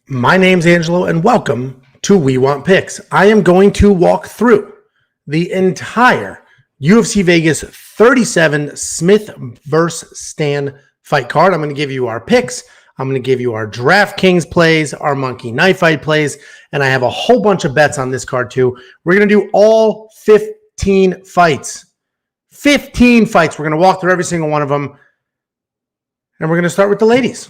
My name's Angelo, and welcome to We Want Picks. I am going to walk through the entire UFC Vegas 37 Smith versus Spann fight card. I'm going to give you our picks. I'm going to give you our DraftKings plays, our monkey knife fight plays, and I have a whole bunch of bets on this card too. We're going to do all 15 fights. 15 fights. We're going to walk through every single one of them, and we're going to start with the ladies.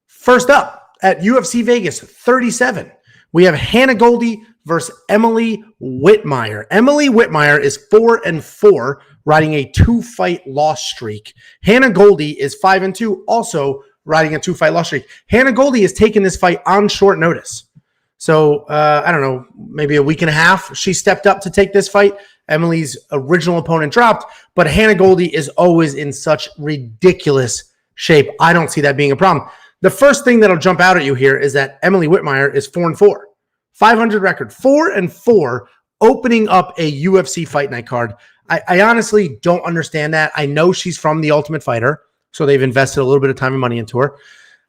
First up, at UFC Vegas 37, we have Hannah Goldy versus Emily Whitmire. Emily Whitmire is 4-4, riding a 2-fight loss streak. Hannah Goldy is 5-2, also riding a 2-fight loss streak. Hannah Goldy is taking this fight on short notice. So, I don't know, maybe a week and a half, she stepped up to take this fight. Emily's original opponent dropped, but Hannah Goldy is always in such ridiculous shape. I don't see that being a problem. The first thing that'll jump out at you here is that Emily Whitmire is 4-4, 500 record, 4-4, opening up a UFC Fight Night card. I honestly don't understand that. I know she's from The Ultimate Fighter, so they've invested a little bit of time and money into her.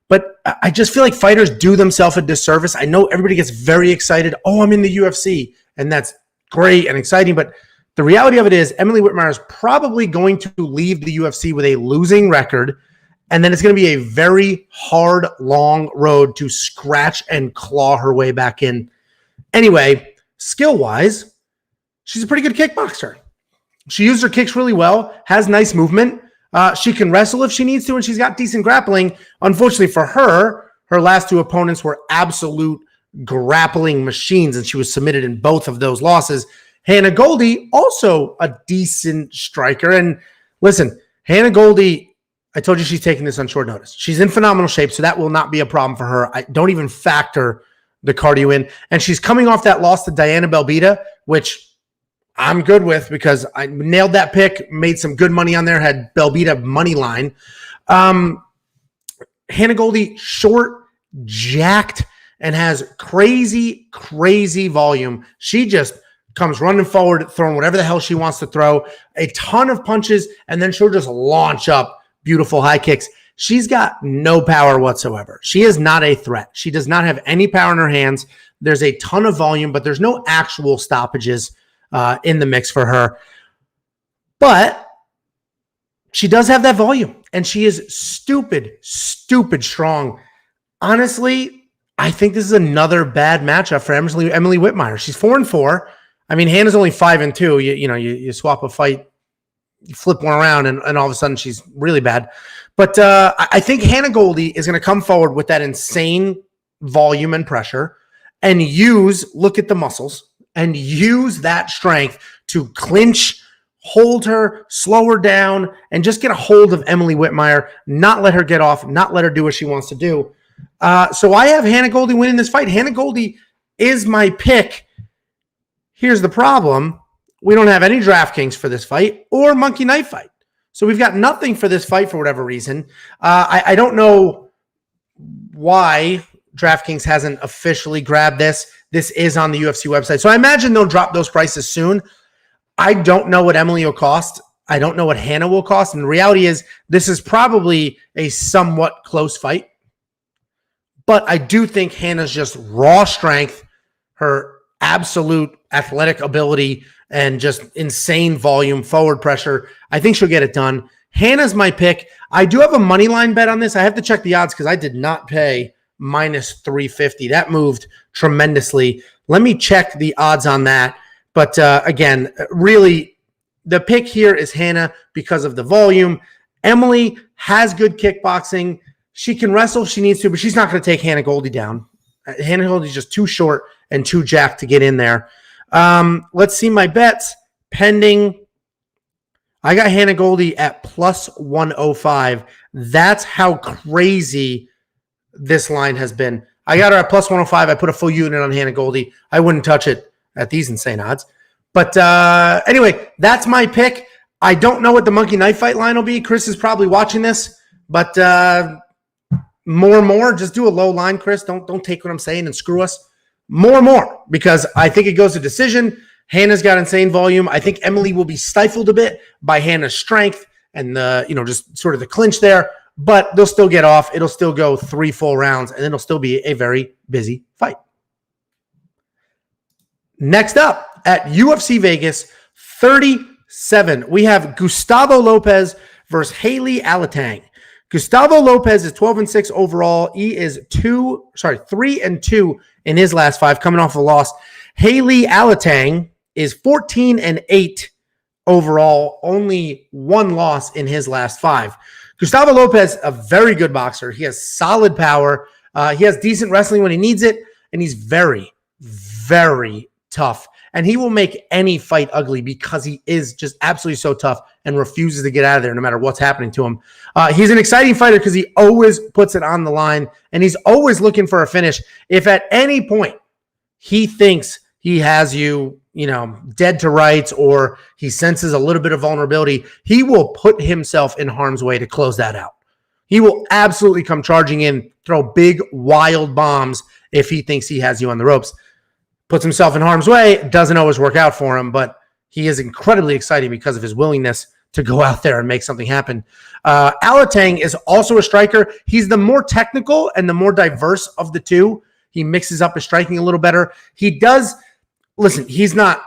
But I just feel like fighters do themselves a disservice. I know everybody gets very excited. Oh, I'm in the UFC, and that's great and exciting. But the reality of it is Emily Whitmire is probably going to leave the UFC with a losing record. And then it's going to be a very hard, long road to scratch and claw her way back in. Anyway, skill-wise, she's a pretty good kickboxer. She used her kicks really well, has nice movement. She can wrestle if she needs to, and she's got decent grappling. Unfortunately for her, her last two opponents were absolute grappling machines, and she was submitted in both of those losses. Hannah Goldy, also a decent striker. And listen, Hannah Goldy, I told you she's taking this on short notice. She's in phenomenal shape, so that will not be a problem for her. I don't even factor the cardio in. And she's coming off that loss to Diana Belbita, which I'm good with because I nailed that pick, made some good money on there, had Belbita money line. Hannah Goldy, short, jacked, and has crazy, crazy volume. She just comes running forward, throwing whatever the hell she wants to throw, a ton of punches, and then she'll just launch up beautiful high kicks. She's got no power whatsoever. She is not a threat. She does not have any power in her hands. There's a ton of volume, but there's no actual stoppages in the mix for her. But she does have that volume, and she is stupid strong. Honestly, I think this is another bad matchup for Emily Whitmire. She's 4-4. I mean, Hannah's only 5-2. You swap a fight, you flip one around, and all of a sudden she's really bad. But I think Hannah Goldy is going to come forward with that insane volume and pressure and look at the muscles, and use that strength to clinch, hold her, slow her down, and just get a hold of Emily Whitmire, not let her get off, not let her do what she wants to do. So I have Hannah Goldy winning this fight. Hannah Goldy is my pick. Here's the problem. We don't have any DraftKings for this fight or monkey knife fight. So we've got nothing for this fight for whatever reason. I don't know why DraftKings hasn't officially grabbed this. This is on the UFC website. So I imagine they'll drop those prices soon. I don't know what Emily will cost. I don't know what Hannah will cost. And the reality is this is probably a somewhat close fight. But I do think Hannah's just raw strength, her absolute athletic ability, and just insane volume, forward pressure. I think she'll get it done. Hannah's my pick. I do have a money line bet on this. I have to check the odds because I did not pay minus 350. That moved tremendously. Let me check the odds on that. But again, really, the pick here is Hannah because of the volume. Emily has good kickboxing. She can wrestle if she needs to, but she's not going to take Hannah Goldy down. Hannah Goldy's just too short and too jacked to get in there. Let's see my bets pending. I got Hannah Goldy at plus 105. That's how crazy this line has been. I got her at plus 105. I put a full unit on Hannah Goldy. I wouldn't touch it at these insane odds. But anyway, that's my pick. I don't know what the monkey knife fight line will be. Chris is probably watching this, but more, just do a low line, Chris. Don't take what I'm saying and screw us. More, because I think it goes to decision. Hannah's got insane volume. I think Emily will be stifled a bit by Hannah's strength and the, just sort of the clinch there. but they'll still get off. It'll still go 3 full rounds, and it'll still be a very busy fight. Next up at UFC Vegas 37, we have Gustavo Lopez versus Heili Alateng. Gustavo Lopez is 12-6 overall. He is 3-2 in his last 5, coming off a loss. Heili Alateng is 14-8 overall, only 1 loss in his last 5. Gustavo Lopez, a very good boxer. He has solid power. He has decent wrestling when he needs it, and he's very, very tough. And he will make any fight ugly because he is just absolutely so tough and refuses to get out of there no matter what's happening to him. He's an exciting fighter because he always puts it on the line, and he's always looking for a finish. If at any point he thinks he has you, dead to rights, or he senses a little bit of vulnerability, he will put himself in harm's way to close that out. He will absolutely come charging in, throw big, wild bombs if he thinks he has you on the ropes. Puts himself in harm's way, doesn't always work out for him, but he is incredibly exciting because of his willingness to go out there and make something happen. Alateng is also a striker. He's the more technical and the more diverse of the two. He mixes up his striking a little better. Listen, he's not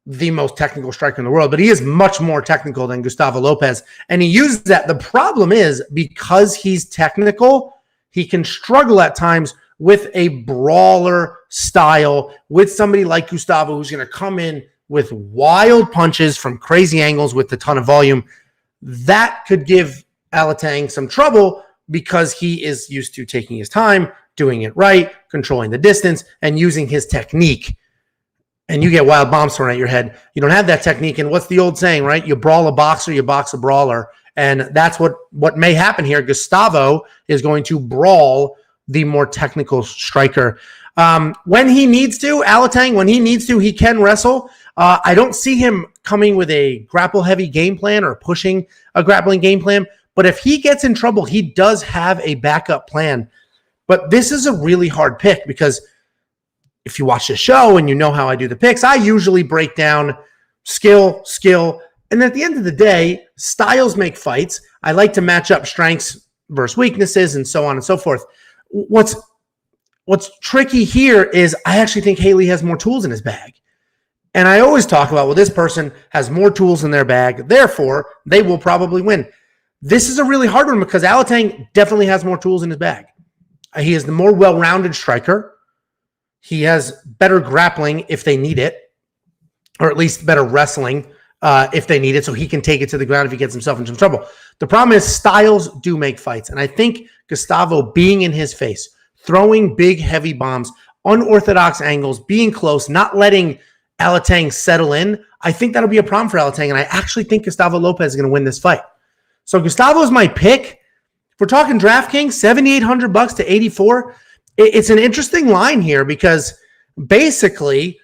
the most technical striker in the world, but he is much more technical than Gustavo Lopez, and he uses that. The problem is, because he's technical, he can struggle at times with a brawler style, with somebody like Gustavo who's going to come in with wild punches from crazy angles with a ton of volume. That could give Alateng some trouble because he is used to taking his time, doing it right, controlling the distance, and using his technique. And you get wild bombs thrown at your head. You don't have that technique. And what's the old saying, right? You brawl a boxer, you box a brawler. And that's what may happen here. Gustavo is going to brawl the more technical striker. When he needs to, Alateng, when he needs to, he can wrestle. I don't see him coming with a grapple-heavy game plan or pushing a grappling game plan. But if he gets in trouble, he does have a backup plan. But this is a really hard pick because if you watch the show and you know how I do the picks, I usually break down skill, and at the end of the day, styles make fights. I like to match up strengths versus weaknesses and so on and so forth. What's tricky here is I actually think Heili has more tools in his bag. And I always talk about, well, this person has more tools in their bag, therefore they will probably win. This is a really hard one because Alateng definitely has more tools in his bag. He is the more well-rounded striker. He has better grappling if they need it, or at least better wrestling if they need it, so he can take it to the ground if he gets himself into some trouble. The problem is styles do make fights, and I think Gustavo being in his face, throwing big, heavy bombs, unorthodox angles, being close, not letting Alateng settle in, I think that'll be a problem for Alateng, and I actually think Gustavo Lopez is going to win this fight. So Gustavo is my pick. If we're talking DraftKings, $7,800 to 84. It's an interesting line here because basically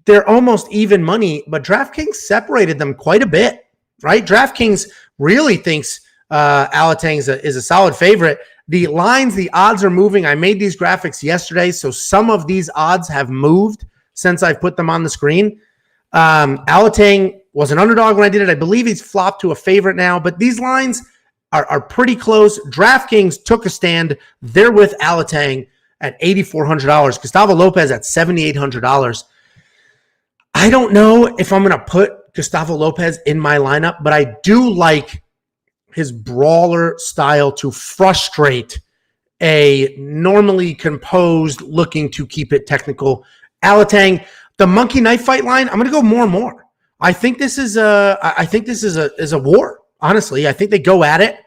they're almost even money, but DraftKings separated them quite a bit, right? DraftKings really thinks Alateng is a solid favorite. The lines, the odds are moving. I made these graphics yesterday, so some of these odds have moved since I've put them on the screen. Alateng was an underdog when I did it. I believe he's flopped to a favorite now, but these lines are pretty close. DraftKings took a stand. They're with Alateng at $8,400. Gustavo Lopez at $7,800. I don't know if I'm going to put Gustavo Lopez in my lineup, but I do like his brawler style to frustrate a normally composed, looking to keep it technical Alateng. The monkey knife fight line, I'm going to go more and more. I think this is a war. Honestly, I think they go at it.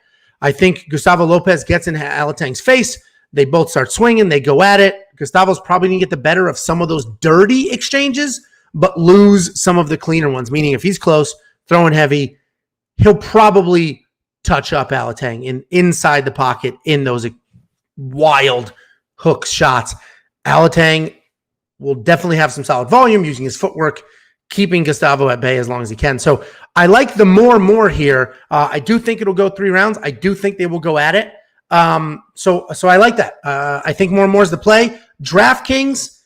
I think Gustavo Lopez gets in Alateng's face. They both start swinging. They go at it. Gustavo's probably going to get the better of some of those dirty exchanges, but lose some of the cleaner ones, meaning if he's close, throwing heavy, he'll probably touch up Alateng inside the pocket in those wild hook shots. Alateng will definitely have some solid volume using his footwork, keeping Gustavo at bay as long as he can. So I like the more and more here. I do think it'll go 3 rounds. I do think they will go at it. So I like that. I think more and more is the play. DraftKings,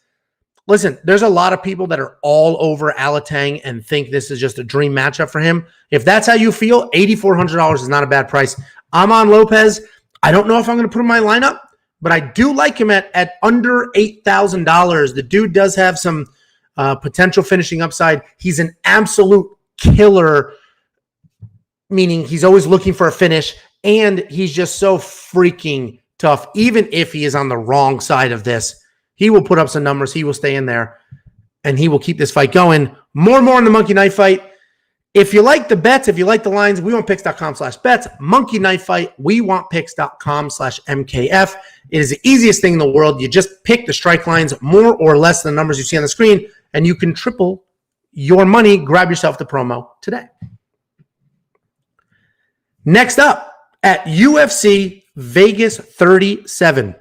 listen, there's a lot of people that are all over Alateng and think this is just a dream matchup for him. If that's how you feel, $8,400 is not a bad price. I'm on Lopez. I don't know if I'm going to put him in my lineup, but I do like him at under $8,000. The dude does have some potential finishing upside. He's an absolute killer, meaning he's always looking for a finish, and he's just so freaking tough. Even if he is on the wrong side of this, he will put up some numbers. He will stay in there, and he will keep this fight going. More on the Monkey Knife Fight. If you like the bets, if you like the lines, wewantpicks.com/bets. Monkey Knife Fight, wewantpicks.com/MKF. It is the easiest thing in the world. You just pick the strike lines, more or less than the numbers you see on the screen, and you can triple your money. Grab yourself the promo today. Next up, at UFC Vegas 37,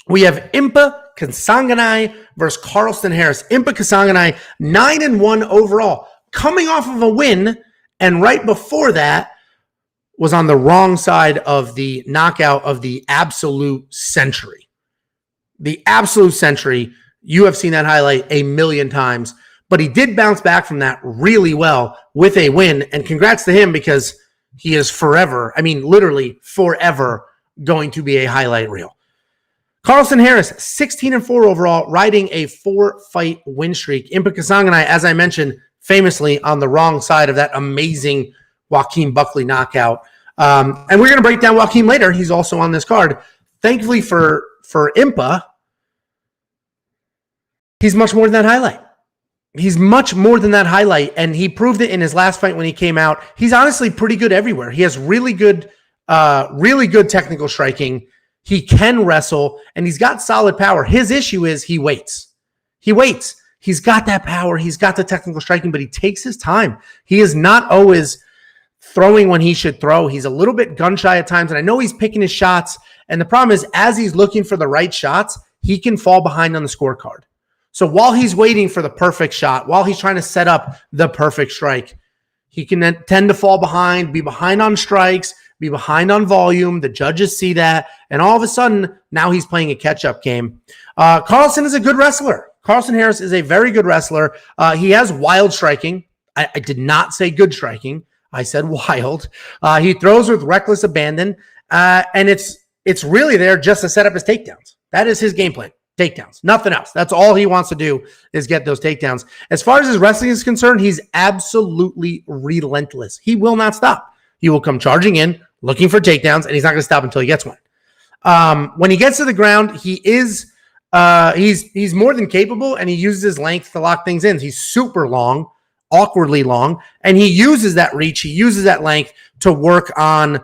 we have Impa Kasanganay versus Carlston Harris. Impa Kasanganay, 9-1 overall, coming off of a win, and right before that was on the wrong side of the knockout of the absolute century. The absolute century. You have seen that highlight a million times, but he did bounce back from that really well with a win, and congrats to him because he is forever, I mean literally forever, going to be a highlight reel. Carlston Harris, 16-4 overall, riding a 4-fight win streak. Impa Kasanganay, as I mentioned, famously on the wrong side of that amazing Joaquin Buckley knockout. And we're going to break down Joaquin later. He's also on this card. Thankfully for Impa, he's much more than that highlight. He's much more than that highlight, and he proved it in his last fight when he came out. He's honestly pretty good everywhere. He has really good technical striking. He can wrestle, and he's got solid power. His issue is he waits. He waits. He's got that power. He's got the technical striking, but he takes his time. He is not always throwing when he should throw. He's a little bit gun-shy at times, and I know he's picking his shots, and the problem is as he's looking for the right shots, he can fall behind on the scorecard. So while he's waiting for the perfect shot, while he's trying to set up the perfect strike, he can then tend to fall behind, be behind on strikes, be behind on volume. The judges see that, and all of a sudden, now he's playing a catch-up game. Carlston is a good wrestler. Carlston Harris is a very good wrestler. He has wild striking. I did not say good striking. I said wild. He throws with reckless abandon, and it's really there just to set up his takedowns. That is his game plan. Takedowns, nothing else. That's all he wants to do is get those takedowns. As far as his wrestling is concerned, he's absolutely relentless. He will not stop. He will come charging in, looking for takedowns, and he's not going to stop until he gets one. When he gets to the ground, he is he's more than capable, and he uses his length to lock things in. He's super long, awkwardly long, and he uses that reach. He uses that length to work on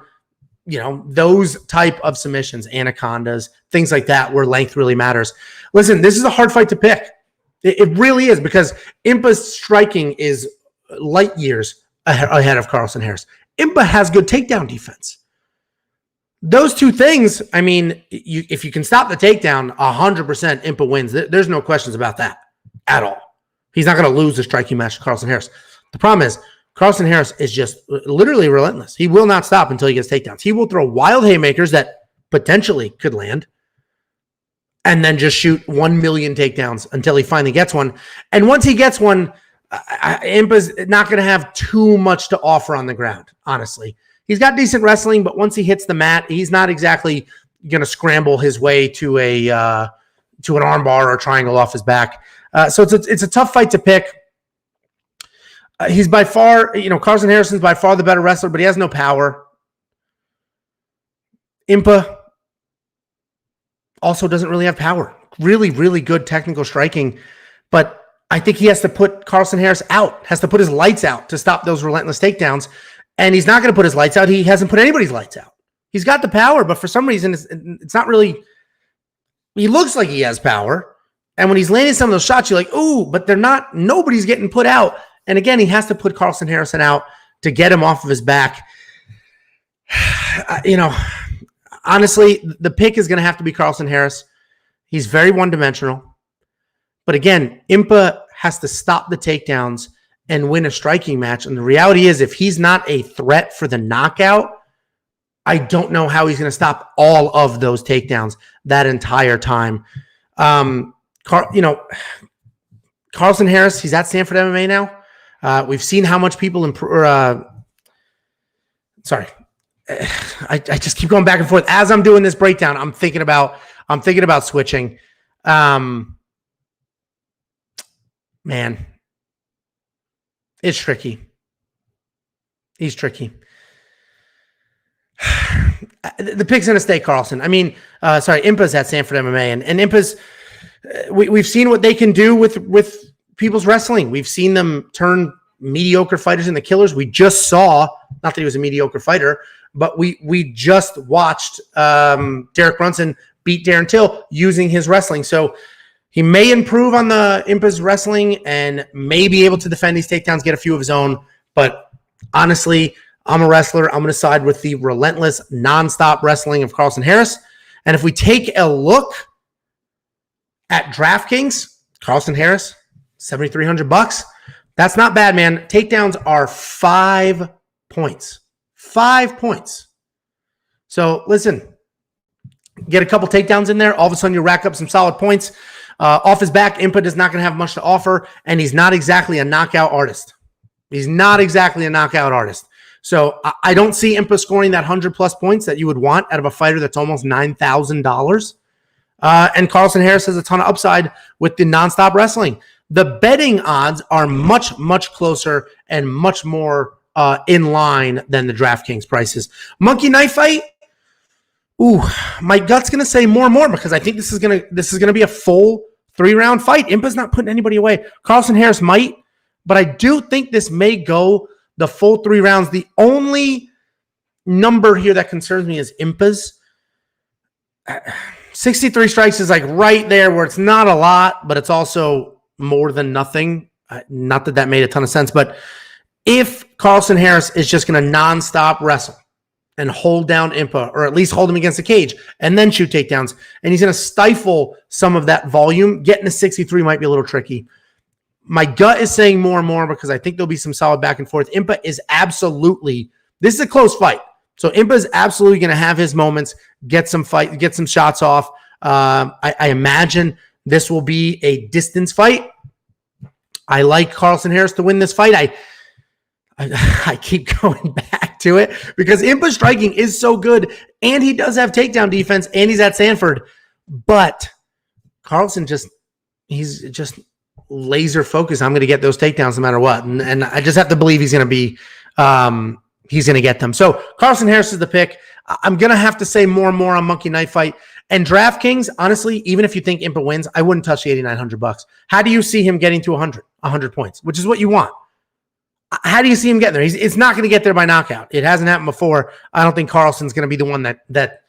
those type of submissions, anacondas, things like that, where length really matters. Listen, this is a hard fight to pick. It really is, because Impa's striking is light years ahead of Carlston Harris. Impa has good takedown defense. Those two things, I mean, if you can stop the takedown, 100% Impa wins. There's no questions about that at all. He's not going to lose the striking match to Carlston Harris. The problem is, Carlston Harris is just literally relentless. He will not stop until he gets takedowns. He will throw wild haymakers that potentially could land and then just shoot 1 million takedowns until he finally gets one. And once he gets one, Impa's not going to have too much to offer on the ground, honestly. He's got decent wrestling, but once he hits the mat, he's not exactly going to scramble his way to an armbar or triangle off his back. So it's a tough fight to pick. He's by far, Carlston Harrison's by far the better wrestler, but he has no power. Impa also doesn't really have power. Really, really good technical striking, but I think he has to put Carlston Harris out, has to put his lights out to stop those relentless takedowns, and he's not going to put his lights out. He hasn't put anybody's lights out. He's got the power, but for some reason, it's not really, he looks like he has power, and when he's landing some of those shots, you're like, ooh, but they're not, nobody's getting put out. And again, he has to put Carlston Harrison out to get him off of his back. Honestly, the pick is going to have to be Carlston Harris. He's very one-dimensional. But again, Impa has to stop the takedowns and win a striking match. And the reality is, if he's not a threat for the knockout, I don't know how he's going to stop all of those takedowns that entire time. Carlston Harris, he's at Stanford MMA now. We've seen how much people I just keep going back and forth. As I'm doing this breakdown, I'm thinking about switching. Man, it's tricky. He's tricky. The pick's going to stay Carlston. I mean, Impa's at Sanford MMA, and Impa's, we've seen what they can do with people's wrestling. We've seen them turn mediocre fighters into killers. We just saw, not that he was a mediocre fighter, but we just watched Derek Brunson beat Darren Till using his wrestling. So he may improve on the Impa's wrestling and may be able to defend these takedowns, get a few of his own. But honestly, I'm a wrestler. I'm going to side with the relentless, nonstop wrestling of Carlston Harris. And if we take a look at DraftKings, Carlston Harris, $7,300. That's not bad, man. Takedowns are 5 points. 5 points. So listen, get a couple takedowns in there. All of a sudden, you rack up some solid points. Off his back, Impa is not going to have much to offer, and he's not exactly a knockout artist. So I don't see Impa scoring that 100-plus points that you would want out of a fighter that's almost $9,000. And Carlston Harris has a ton of upside with the nonstop wrestling. The betting odds are much, much closer and much more in line than the DraftKings prices. Monkey knife fight. Ooh, my gut's gonna say more and more because I think this is gonna be a full 3-round fight. Impa's not putting anybody away. Carlston Harris might, but I do think this may go the full 3 rounds. The only number here that concerns me is Impa's. 63 strikes is like right there where it's not a lot, but it's also more than nothing. Not that made a ton of sense, but if Carlston Harris is just going to nonstop wrestle and hold down Impa, or at least hold him against the cage and then shoot takedowns, and he's going to stifle some of that volume, getting to 63 might be a little tricky. My gut is saying more and more because I think there'll be some solid back and forth. Impa is absolutely, this is a close fight. So Impa is absolutely going to have his moments, get some shots off. I imagine this will be a distance fight. I like Carlston Harris to win this fight. I keep going back to it because Impa striking is so good, and he does have takedown defense, and he's at Sanford. But Carlston he's just laser focused. I'm going to get those takedowns no matter what, and I just have to believe he's going to get them. So Carlston Harris is the pick. I'm going to have to say more and more on Monkey Knife Fight. And DraftKings, honestly, even if you think Impa wins, I wouldn't touch the $8,900. How do you see him getting to 100 points, which is what you want? How do you see him getting there? It's not going to get there by knockout. It hasn't happened before. I don't think Carlston's going to be the one that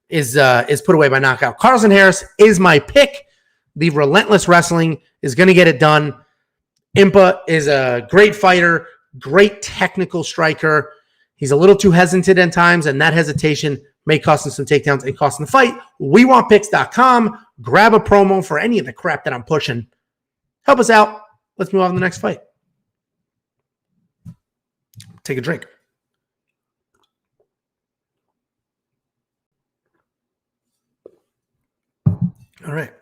is put away by knockout. Carlston Harris is my pick. The relentless wrestling is going to get it done. Impa is a great fighter, great technical striker. He's a little too hesitant at times, and that hesitation may cost him some takedowns and cost him the fight. wewantpicks.com. Grab a promo for any of the crap that I'm pushing. Help us out. Let's move on to the next fight. Take a drink. All right.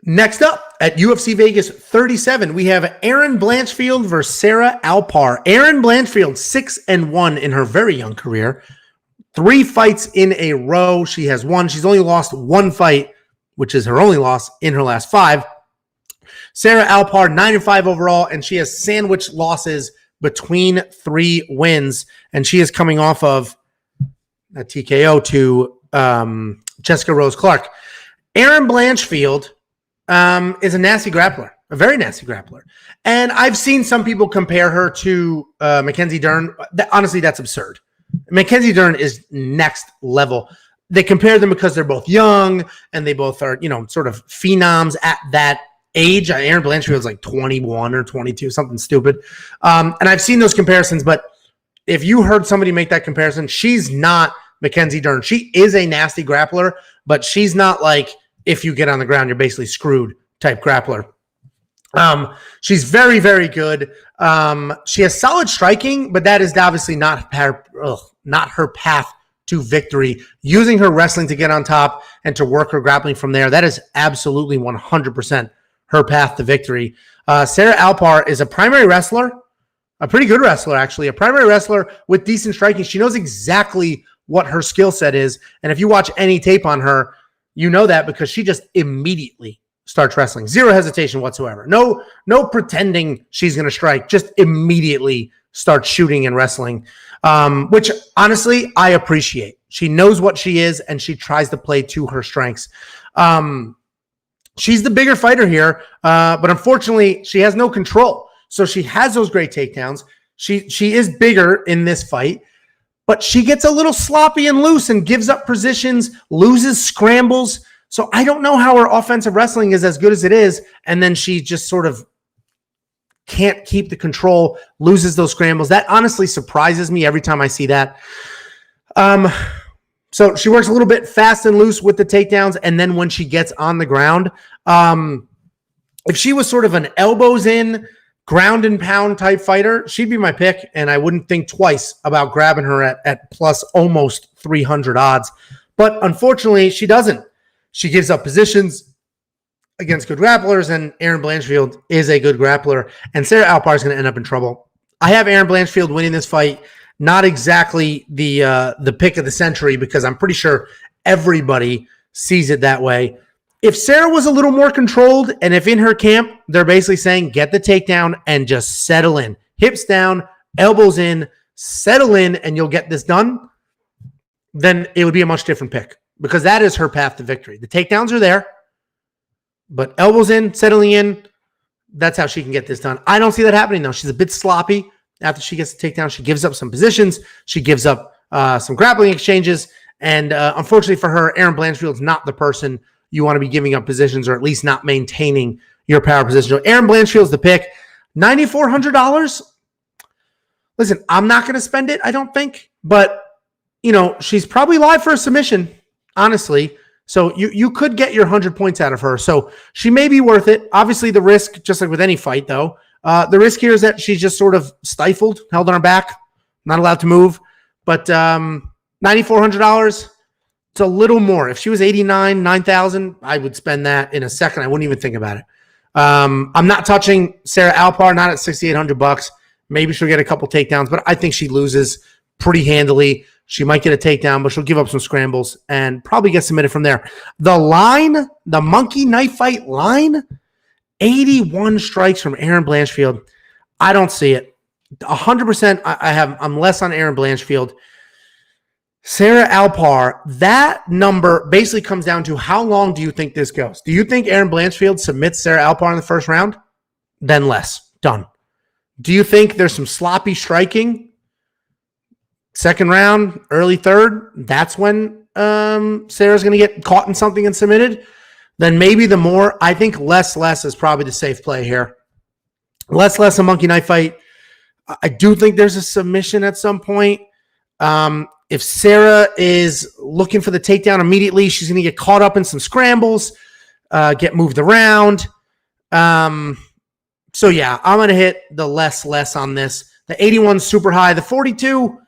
Next up at UFC Vegas 37, we have Erin Blanchfield versus Sarah Alpar. Erin Blanchfield, 6-1 in her very young career. 3 fights in a row. She has won. She's only lost 1 fight, which is her only loss in her last 5. Sarah Alpar, 9-5 overall, and she has sandwiched losses between 3 wins, and she is coming off of a TKO to Jessica Rose Clark. Erin Blanchfield is a nasty grappler, a very nasty grappler. And I've seen some people compare her to Mackenzie Dern. Honestly, that's absurd. Mackenzie Dern is next level. They compare them because they're both young and they both are, sort of phenoms at that age. Erin Blanchfield's like 21 or 22, something stupid. And I've seen those comparisons, but if you heard somebody make that comparison, she's not Mackenzie Dern. She is a nasty grappler, but she's not like, if you get on the ground, you're basically screwed type grappler. She's very, very good. She has solid striking, but that is obviously not her path to victory. Using her wrestling to get on top and to work her grappling from there, that is absolutely 100% her path to victory. Sarah Alpar is a primary wrestler. a pretty good wrestler, actually, a primary wrestler with decent striking. She knows exactly what her skill set is. And if you watch any tape on her, you know that because she just immediately starts wrestling. Zero hesitation whatsoever. No pretending she's going to strike. Just immediately starts shooting and wrestling, which honestly, I appreciate. She knows what she is, and she tries to play to her strengths. She's the bigger fighter here, but unfortunately, she has no control. So she has those great takedowns. She is bigger in this fight, but she gets a little sloppy and loose and gives up positions, loses scrambles. So I don't know how her offensive wrestling is as good as it is, and then she just sort of can't keep the control, loses those scrambles. That honestly surprises me every time I see that. So she works a little bit fast and loose with the takedowns, and then when she gets on the ground, if she was sort of an elbows in, ground and pound type fighter, she'd be my pick, and I wouldn't think twice about grabbing her at plus almost 300 odds. But unfortunately, she doesn't. She gives up positions against good grapplers, and Erin Blanchfield is a good grappler, and Sarah Alpar is going to end up in trouble. I have Erin Blanchfield winning this fight. Not exactly the pick of the century, because I'm pretty sure everybody sees it that way. If Sarah was a little more controlled, and if in her camp, they're basically saying, get the takedown and just settle in. Hips down, elbows in, settle in, and you'll get this done, then it would be a much different pick, because that is her path to victory. The takedowns are there, but elbows in, settling in, that's how she can get this done. I don't see that happening, though. She's a bit sloppy. After she gets the takedown, she gives up some positions. She gives up some grappling exchanges. And unfortunately for her, Erin Blanchfield's not the person you want to be giving up positions, or at least not maintaining your power position. So Erin Blanchfield's the pick. $9,400. Listen, I'm not going to spend it, I don't think. But, she's probably live for a submission, honestly. So you could get your 100 points out of her. So she may be worth it. Obviously, the risk, just like with any fight, though, the risk here is that she's just sort of stifled, held on her back, not allowed to move. But $9,400, it's a little more. If she was $89,000, $9,000, I would spend that in a second. I wouldn't even think about it. I'm not touching Sarah Alpar, not at $6,800. Maybe she'll get a couple takedowns, but I think she loses pretty handily. She might get a takedown, but she'll give up some scrambles and probably get submitted from there. The line, the monkey knife fight line, 81 strikes from Erin Blanchfield. I don't see it. 100%. I'm less on Erin Blanchfield. Sarah Alpar, that number basically comes down to how long do you think this goes? Do you think Erin Blanchfield submits Sarah Alpar in the first round? Then less. Done. Do you think there's some sloppy striking? Second round, early third, that's when Sarah's going to get caught in something and submitted. Then maybe the more. I think less is probably the safe play here. Less a monkey knife fight. I do think there's a submission at some point. If Sarah is looking for the takedown immediately, she's going to get caught up in some scrambles, get moved around. So yeah, I'm going to hit the less on this. The 81 super high. The 42,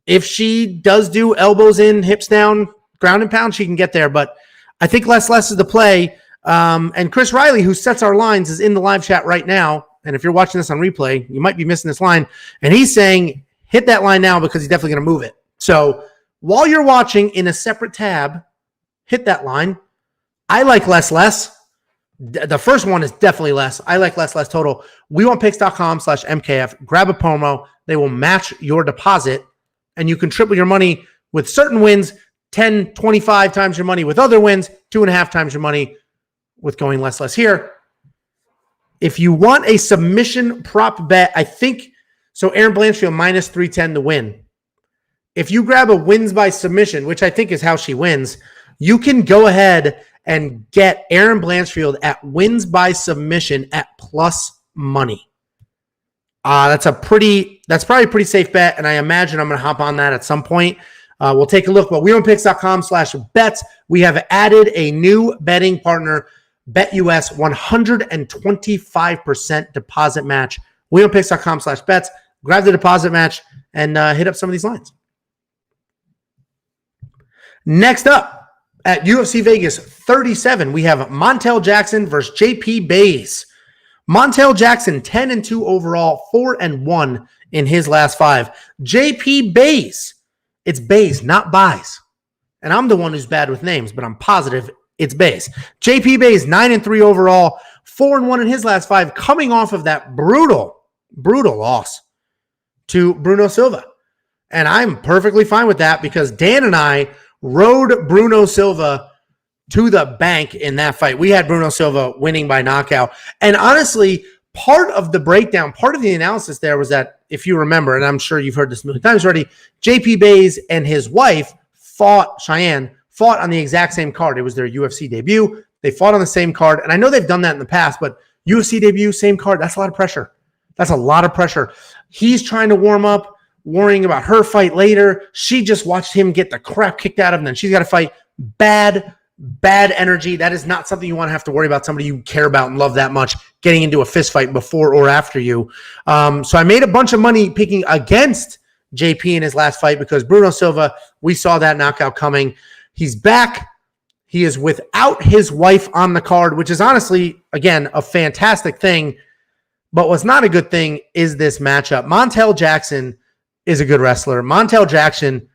if she does do elbows in, hips down, ground and pound, she can get there. But I think less is the play. And Chris Riley, who sets our lines, is in the live chat right now. And if you're watching this on replay, you might be missing this line. And he's saying, hit that line now because he's definitely going to move it. So while you're watching in a separate tab, hit that line. I like less. The first one is definitely less. I like less total. wewantpicks.com/MKF. Grab a promo. They will match your deposit, and you can triple your money with certain wins, 10, 25 times your money with other wins, 2.5 times your money with going less here. If you want a submission prop bet, I think, so Erin Blanchfield minus 310 to win. If you grab a wins by submission, which I think is how she wins, you can go ahead and get Erin Blanchfield at wins by submission at plus money. That's probably a pretty safe bet, and I imagine I'm going to hop on that at some point. We'll take a look. But wewantpicks.com/bets, we have added a new betting partner, BetUS, 125% deposit match. wewantpicks.com/bets. Grab the deposit match and hit up some of these lines. Next up at UFC Vegas 37, we have Montel Jackson versus JP Bays. Montel Jackson, 10-2 overall, 4-1 in his last 5. JP Bays, it's Bays, not Buys. And I'm the one who's bad with names, but I'm positive it's Bays. JP Bays, 9-3 overall, 4-1 in his last 5, coming off of that brutal loss to Bruno Silva. And I'm perfectly fine with that because Dan and I rode Bruno Silva to the bank in that fight. We had Bruno Silva winning by knockout. And honestly, part of the breakdown, part of the analysis there was that, if you remember, and I'm sure you've heard this a million times already, JP Bays and his wife Cheyenne fought on the exact same card. It was their UFC debut. They fought on the same card. And I know they've done that in the past, but UFC debut, same card, that's a lot of pressure. That's a lot of pressure. He's trying to warm up, worrying about her fight later. She just watched him get the crap kicked out of him. Then she's got to fight. Bad energy. That is not something you want to have to worry about. Somebody you care about and love that much getting into a fist fight before or after you. So I made a bunch of money picking against JP in his last fight because Bruno Silva, we saw that knockout coming. He's back. He is without his wife on the card, which is honestly, again, a fantastic thing. But what's not a good thing is this matchup. Montel Jackson is a good wrestler. Montel Jackson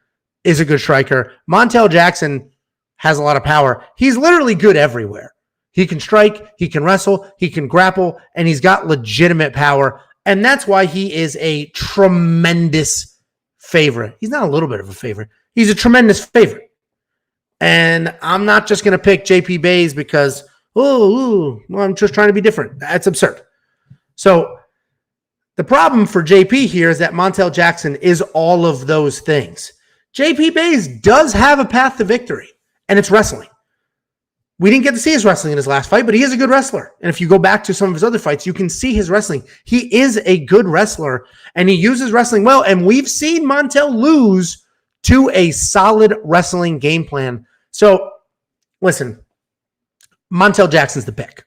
is a good striker. Montel Jackson has a lot of power. He's literally good everywhere. He can strike, he can wrestle, he can grapple, and he's got legitimate power. And that's why he is a tremendous favorite. He's not a little bit of a favorite. He's a tremendous favorite. And I'm not just going to pick JP Bays because, I'm just trying to be different. That's absurd. So the problem for JP here is that Montel Jackson is all of those things. JP Bays does have a path to victory, and it's wrestling. We didn't get to see his wrestling in his last fight, but he is a good wrestler. And if you go back to some of his other fights, you can see his wrestling. He is a good wrestler, and he uses wrestling well. And we've seen Montel lose to a solid wrestling game plan. So, listen, Montel Jackson's the pick.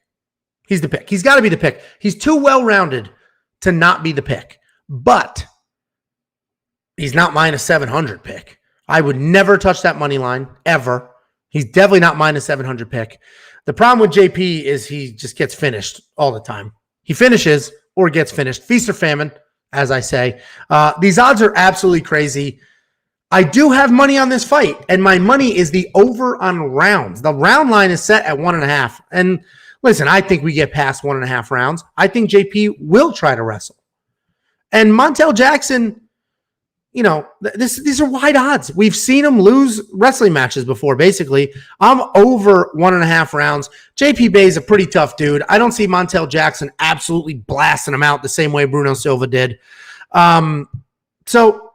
He's the pick. He's got to be the pick. He's too well-rounded to not be the pick. But he's not minus 700 pick. I would never touch that money line, ever. He's definitely not minus 700 pick. The problem with JP is he just gets finished all the time. He finishes or gets finished. Feast or famine, as I say. These odds are absolutely crazy. I do have money on this fight, and my money is the over on rounds. The round line is set at 1.5. And listen, I think we get past 1.5 rounds. I think JP will try to wrestle. And Montel Jackson, you know, these are wide odds. We've seen him lose wrestling matches before, basically. I'm over 1.5 rounds. JP Bay is a pretty tough dude. I don't see Montel Jackson absolutely blasting him out the same way Bruno Silva did. So,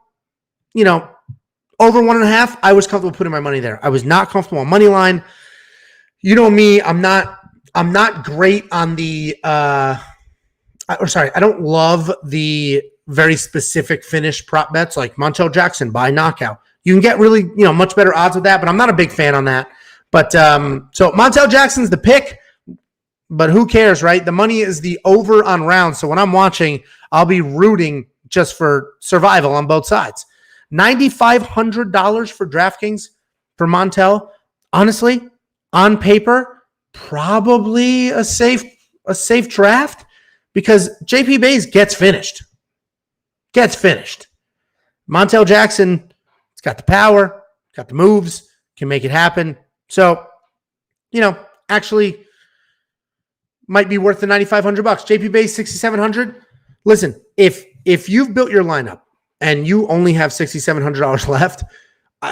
you know, over 1.5, I was comfortable putting my money there. I was not comfortable on money line. You know me, I'm not great on the I don't love the very specific finish prop bets like Montel Jackson by knockout. You can get really, much better odds with that, but I'm not a big fan on that. But so Montel Jackson's the pick, but who cares, right? The money is the over on rounds. So when I'm watching, I'll be rooting just for survival on both sides. $9,500 for DraftKings for Montel. Honestly, on paper, probably a safe draft because JP Bays gets finished. Montel Jackson, he's got the power, got the moves, can make it happen. So, actually might be worth the $9,500. JP Bays, $6,700. Listen, if you've built your lineup and you only have $6,700 left,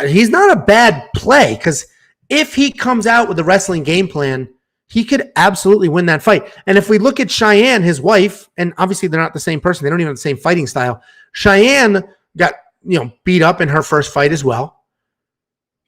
he's not a bad play because if he comes out with a wrestling game plan, he could absolutely win that fight. And if we look at Cheyenne, his wife, and obviously they're not the same person. They don't even have the same fighting style. Cheyenne got, beat up in her first fight as well,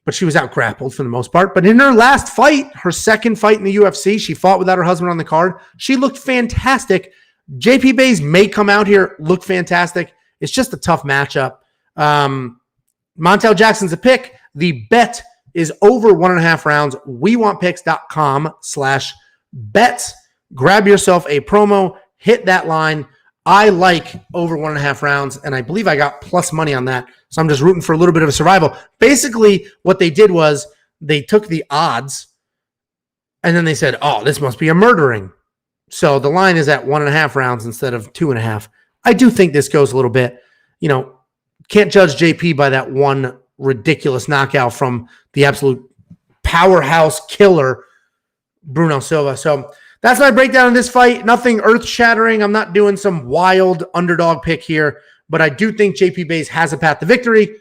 but she was out grappled for the most part. But in her last fight, her second fight in the UFC, she fought without her husband on the card. She looked fantastic. JP Bays may come out here, look fantastic. It's just a tough matchup. Montel Jackson's a pick. The bet is over 1.5 rounds. wewantpicks.com/bets. Grab yourself a promo, hit that line. I like over 1.5 rounds, and I believe I got plus money on that. So I'm just rooting for a little bit of a survival. Basically, what they did was they took the odds, and then they said, oh, this must be a murdering. So the line is at 1.5 rounds instead of 2.5. I do think this goes a little bit, can't judge JP by that one ridiculous knockout from the absolute powerhouse killer, Bruno Silva. So that's my breakdown of this fight. Nothing earth-shattering. I'm not doing some wild underdog pick here, but I do think JP Buys has a path to victory.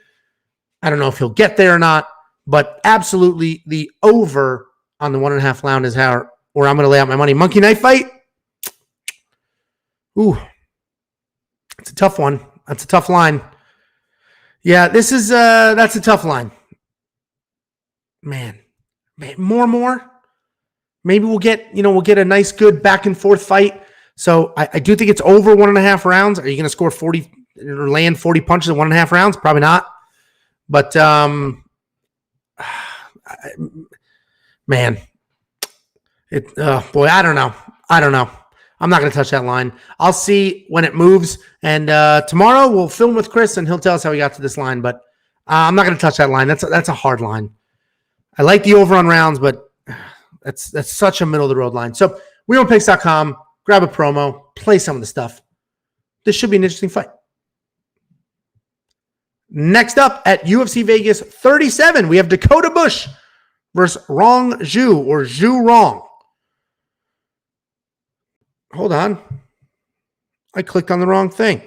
I don't know if he'll get there or not, but absolutely the over on the 1.5 round is where I'm going to lay out my money. Monkey knife fight. Ooh, it's a tough one. That's a tough line. Yeah, that's a tough line. Man, more. Maybe we'll get a nice, good back and forth fight. So I do think it's over 1.5 rounds. Are you going to score 40 or land 40 punches in 1.5 rounds? Probably not. But man, I don't know. I'm not going to touch that line. I'll see when it moves. And tomorrow we'll film with Chris and he'll tell us how we got to this line. But I'm not going to touch that line. That's a hard line. I like the over on rounds, but that's such a middle of the road line. So wewantpicks.com, grab a promo, play some of the stuff. This should be an interesting fight. Next up at UFC Vegas 37, we have Dakota Bush versus Rong Zhu or Zhu Rong. Hold on. I clicked on the wrong thing.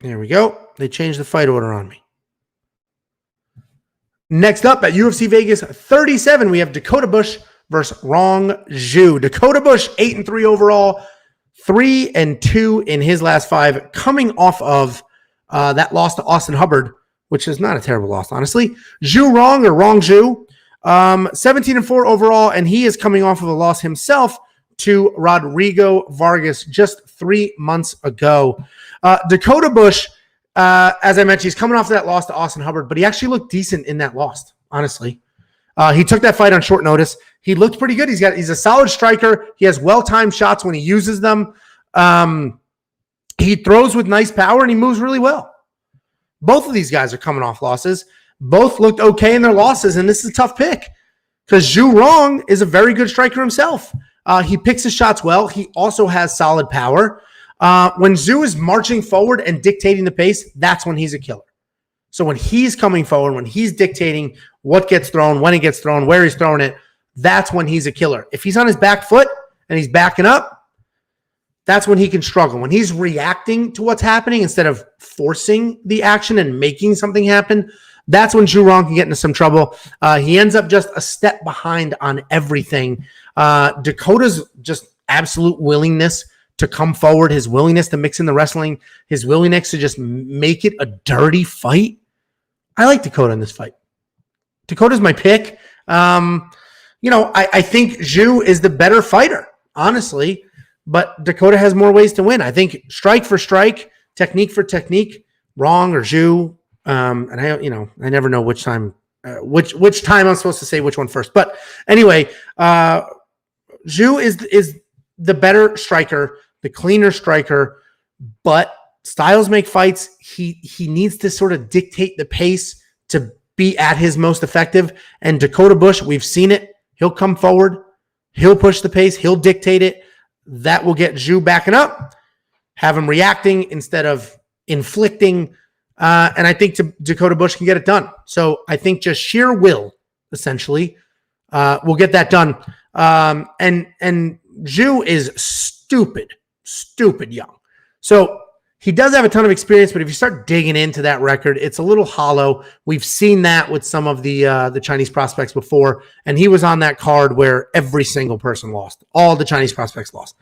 There we go. They changed the fight order on me. Next up at UFC Vegas 37, we have Dakota Bush versus Rong Zhu. Dakota Bush, 8-3 overall, 3-2 in his last 5, coming off of that loss to Austin Hubbard, which is not a terrible loss, honestly. Zhu Rong or Rong Zhu, 17-4 overall, and he is coming off of a loss himself to Rodrigo Vargas just 3 months ago. Dakota Bush, as I mentioned, he's coming off of that loss to Austin Hubbard, but he actually looked decent in that loss, honestly. He took that fight on short notice. He looked pretty good. He's a solid striker. He has well-timed shots when he uses them. He throws with nice power, and he moves really well. Both of these guys are coming off losses. Both looked okay in their losses, and this is a tough pick because Zhu Rong is a very good striker himself. He picks his shots well. He also has solid power. When Zhu is marching forward and dictating the pace, that's when he's a killer. So when he's coming forward, when he's dictating what gets thrown, when it gets thrown, where he's throwing it, that's when he's a killer. If he's on his back foot and he's backing up, that's when he can struggle. When he's reacting to what's happening instead of forcing the action and making something happen, that's when Zhu Rong can get into some trouble. He ends up just a step behind on everything. Dakota's just absolute willingness to come forward, his willingness to mix in the wrestling, his willingness to just make it a dirty fight. I like Dakota in this fight. Dakota's my pick. I think Zhu is the better fighter, honestly, but Dakota has more ways to win. I think strike for strike, technique for technique, Rong or Zhu. And I never know which time I'm supposed to say which one first. But anyway, Zhu is the better striker, the cleaner striker, but styles make fights. He needs to sort of dictate the pace to be at his most effective. And Dakota Bush, we've seen it. He'll come forward. He'll push the pace. He'll dictate it. That will get Zhu backing up, have him reacting instead of inflicting. And I think Dakota Bush can get it done. So I think just sheer will, essentially, will get that done. And Zhu is stupid young. So he does have a ton of experience, but if you start digging into that record, it's a little hollow. We've seen that with some of the Chinese prospects before, and he was on that card where every single person lost. All the Chinese prospects lost.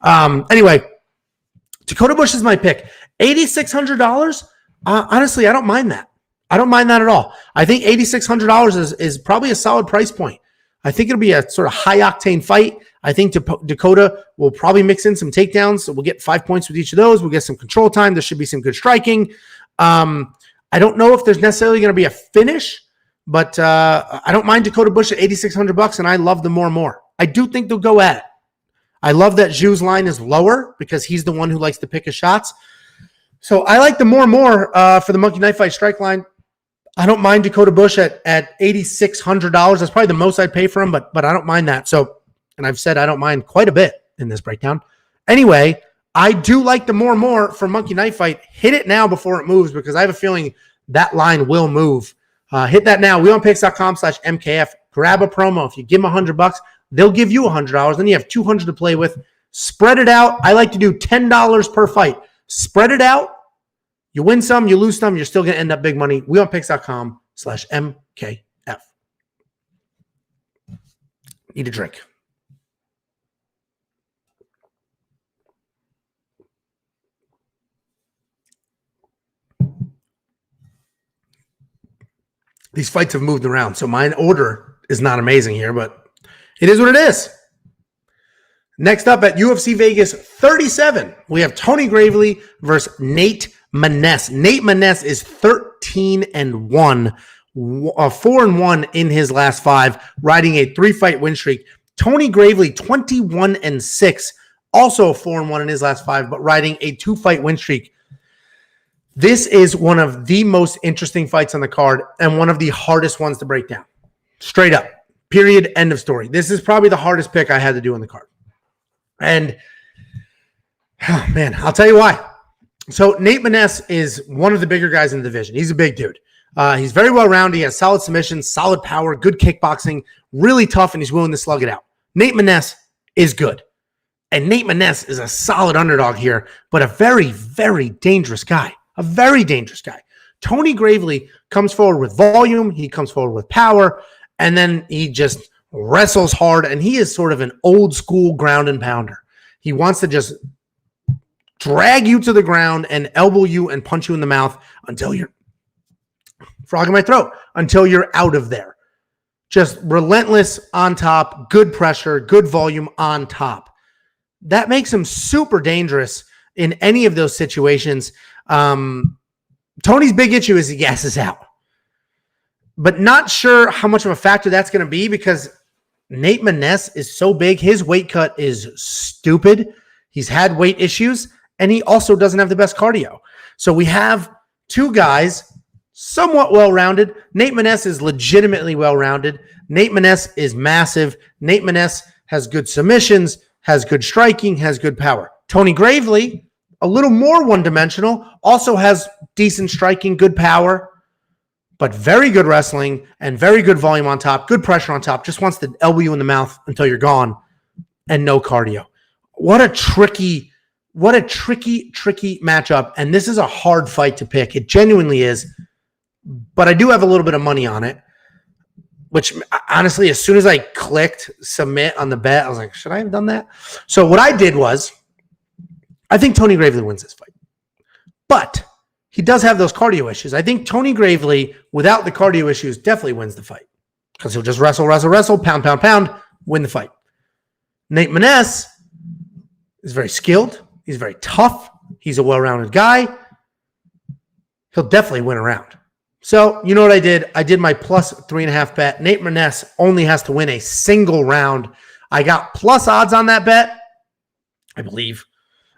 Anyway, Dakota Bush is my pick. $8,600. Honestly, I don't mind that. I don't mind that at all. I think $8,600 is probably a solid price point. I think it'll be a sort of high-octane fight. I think Dakota will probably mix in some takedowns. So we'll get 5 points with each of those. We'll get some control time. There should be some good striking. I don't know if there's necessarily going to be a finish, but I don't mind Dakota Bush at $8,600, and I love the more. I do think they'll go at it. I love that Zhu's line is lower because he's the one who likes to pick his shots. So I like the more for the Monkey Knife Fight strike line. I don't mind Dakota Bush at $8,600. That's probably the most I'd pay for him, but I don't mind that. So and I've said I don't mind quite a bit in this breakdown. Anyway, I do like the more for Monkey Knife Fight. Hit it now before it moves because I have a feeling that line will move. Hit that now. wewantpicks.com/MKF. Grab a promo. If you give them $100, they'll give you $100. Then you have $200 to play with. Spread it out. I like to do $10 per fight. Spread it out. You win some, you lose some. You're still going to end up big money. wewantpicks.com/MKF. Need a drink. These fights have moved around, so my order is not amazing here, but it is what it is. Next up at UFC Vegas 37, we have Tony Gravely versus Nate Maness. Nate Maness is 13-1, 4-1 in his last 5, riding a 3-fight win streak. Tony Gravely 21-6, also 4-1 in his last 5, but riding a 2-fight win streak. This is one of the most interesting fights on the card and one of the hardest ones to break down. Straight up. Period. End of story. This is probably the hardest pick I had to do on the card. And, oh man, I'll tell you why. So Nate Maness is one of the bigger guys in the division. He's a big dude. He's very well-rounded. He has solid submissions, solid power, good kickboxing, really tough, and he's willing to slug it out. Nate Maness is good. And Nate Maness is a solid underdog here, but a very, very dangerous guy. A very dangerous guy. Tony Gravely comes forward with volume. He comes forward with power. And then he just wrestles hard. And he is sort of an old school ground and pounder. He wants to just drag you to the ground and elbow you and punch you in the mouth until you're frog in my throat, until you're out of there. Just relentless on top, good pressure, good volume on top. That makes him super dangerous in any of those situations. Tony's big issue is he gasses out, but not sure how much of a factor that's going to be because Nate Maness is so big. His weight cut is stupid. He's had weight issues and he also doesn't have the best cardio. So we have two guys somewhat well-rounded. Nate Maness is legitimately well-rounded. Nate Maness is massive. Nate Maness has good submissions, has good striking, has good power. Tony Gravely, a little more one-dimensional, also has decent striking, good power, but very good wrestling and very good volume on top, good pressure on top, just wants to elbow you in the mouth until you're gone and no cardio. What a tricky matchup, and this is a hard fight to pick. It genuinely is, but I do have a little bit of money on it, which honestly, as soon as I clicked submit on the bet, I was like, should I have done that? So what I did was, I think Tony Gravely wins this fight, but he does have those cardio issues. I think Tony Gravely, without the cardio issues, definitely wins the fight because he'll just wrestle, pound, win the fight. Nate Maness is very skilled. He's very tough. He's a well-rounded guy. He'll definitely win a round. So you know what I did? I did my plus 3.5 bet. Nate Maness only has to win a single round. I got plus odds on that bet, I believe.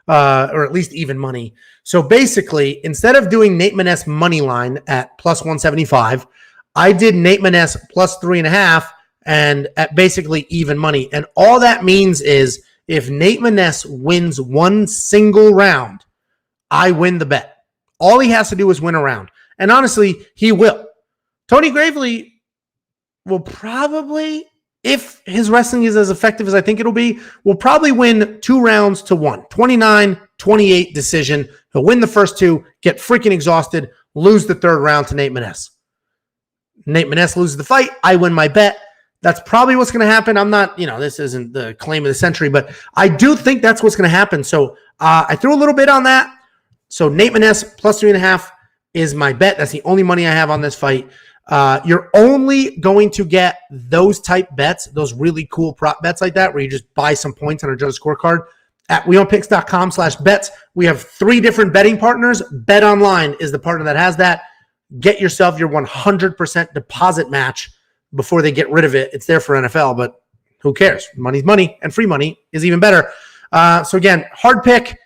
Or at least even money. So basically, instead of doing Nate Maness money line at plus 175, I did Nate Maness plus 3.5 and at basically even money. And all that means is if Nate Maness wins one single round, I win the bet. All he has to do is win a round. And honestly, he will. Tony Gravely will probably, if his wrestling is as effective as I think it'll be, will probably win 2 rounds to 1. 29-28 decision. He'll win the first 2, get freaking exhausted, lose the 3rd round to Nate Maness. Nate Maness loses the fight. I win my bet. That's probably what's going to happen. I'm not, this isn't the claim of the century, but I do think that's what's going to happen. So I threw a little bit on that. So Nate Maness plus 3.5 is my bet. That's the only money I have on this fight. You're only going to get those type bets, those really cool prop bets like that, where you just buy some points on a judge scorecard at wewantpicks.com/bets. We have 3 different betting partners. Bet Online is the partner that has that. Get yourself your 100% deposit match before they get rid of it. It's there for NFL, but who cares? Money's money, and free money is even better. So again, hard pick.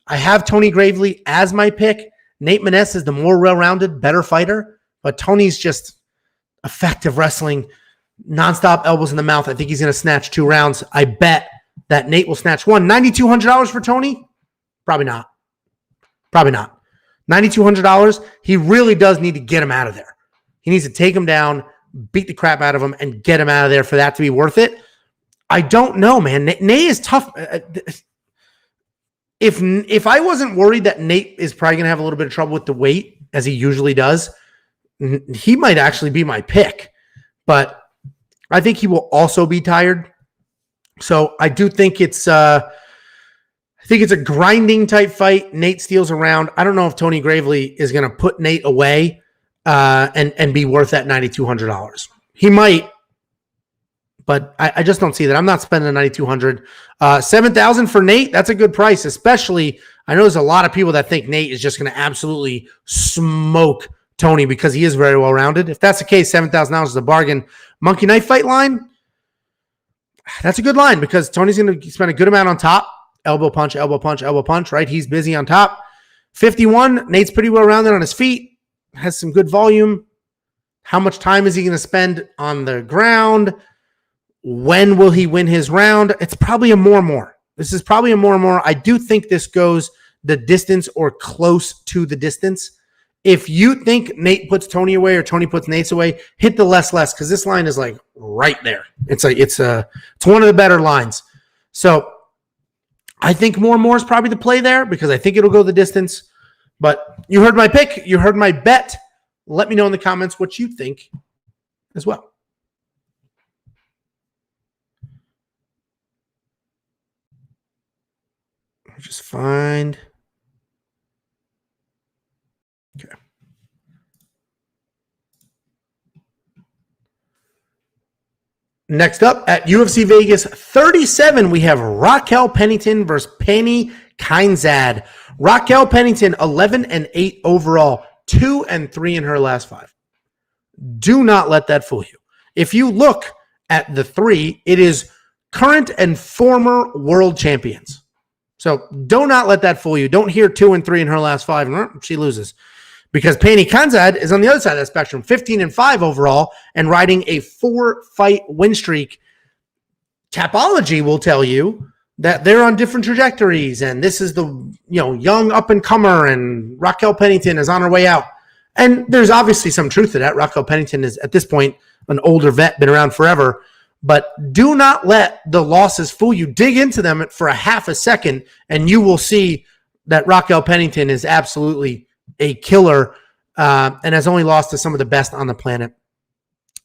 I have Tony Gravely as my pick. Nate Maness is the more well-rounded, better fighter. But Tony's just effective wrestling, nonstop elbows in the mouth. I think he's going to snatch 2 rounds. I bet that Nate will snatch 1. $9,200 for Tony? Probably not. Probably not. $9,200. He really does need to get him out of there. He needs to take him down, beat the crap out of him, and get him out of there for that to be worth it. I don't know, man. Nate is tough. If I wasn't worried that Nate is probably going to have a little bit of trouble with the weight, as he usually does, he might actually be my pick. But I think he will also be tired. So I do think it's a grinding type fight. Nate steals around. I don't know if Tony Gravely is going to put Nate away and be worth that $9,200. He might, but I just don't see that. I'm not spending $9,200. $7,000 for Nate. That's a good price, especially I know there's a lot of people that think Nate is just going to absolutely smoke Tony because he is very well rounded. If that's the case, $7,000 is a bargain. Monkey Knife fight line. That's a good line because Tony's going to spend a good amount on top. Elbow punch, elbow punch, elbow punch, right? He's busy on top. 51, Nate's pretty well rounded on his feet. Has some good volume. How much time is he going to spend on the ground? When will he win his round? It's probably a more. This is probably a more. I do think this goes the distance or close to the distance. If you think Nate puts Tony away or Tony puts Nate away, hit the less because this line is like right there. It's one of the better lines. So I think more is probably the play there because I think it'll go the distance. But you heard my pick. You heard my bet. Let me know in the comments what you think as well. Just find. Okay. Next up at UFC Vegas 37, we have Raquel Pennington versus Pannie Kianzad. Raquel Pennington, 11-8 overall, 2-3 in her last 5. Do not let that fool you. If you look at the 3, it is current and former world champions. So do not let that fool you. Don't hear 2-3 in her last 5 and she loses. Because Pannie Kianzad is on the other side of the spectrum, 15-5 overall and riding a 4-fight win streak. Tapology will tell you that they're on different trajectories, and this is the young up-and-comer, and Raquel Pennington is on her way out. And there's obviously some truth to that. Raquel Pennington is, at this point, an older vet, been around forever. But do not let the losses fool you. Dig into them for a half a second, and you will see that Raquel Pennington is absolutely a killer and has only lost to some of the best on the planet.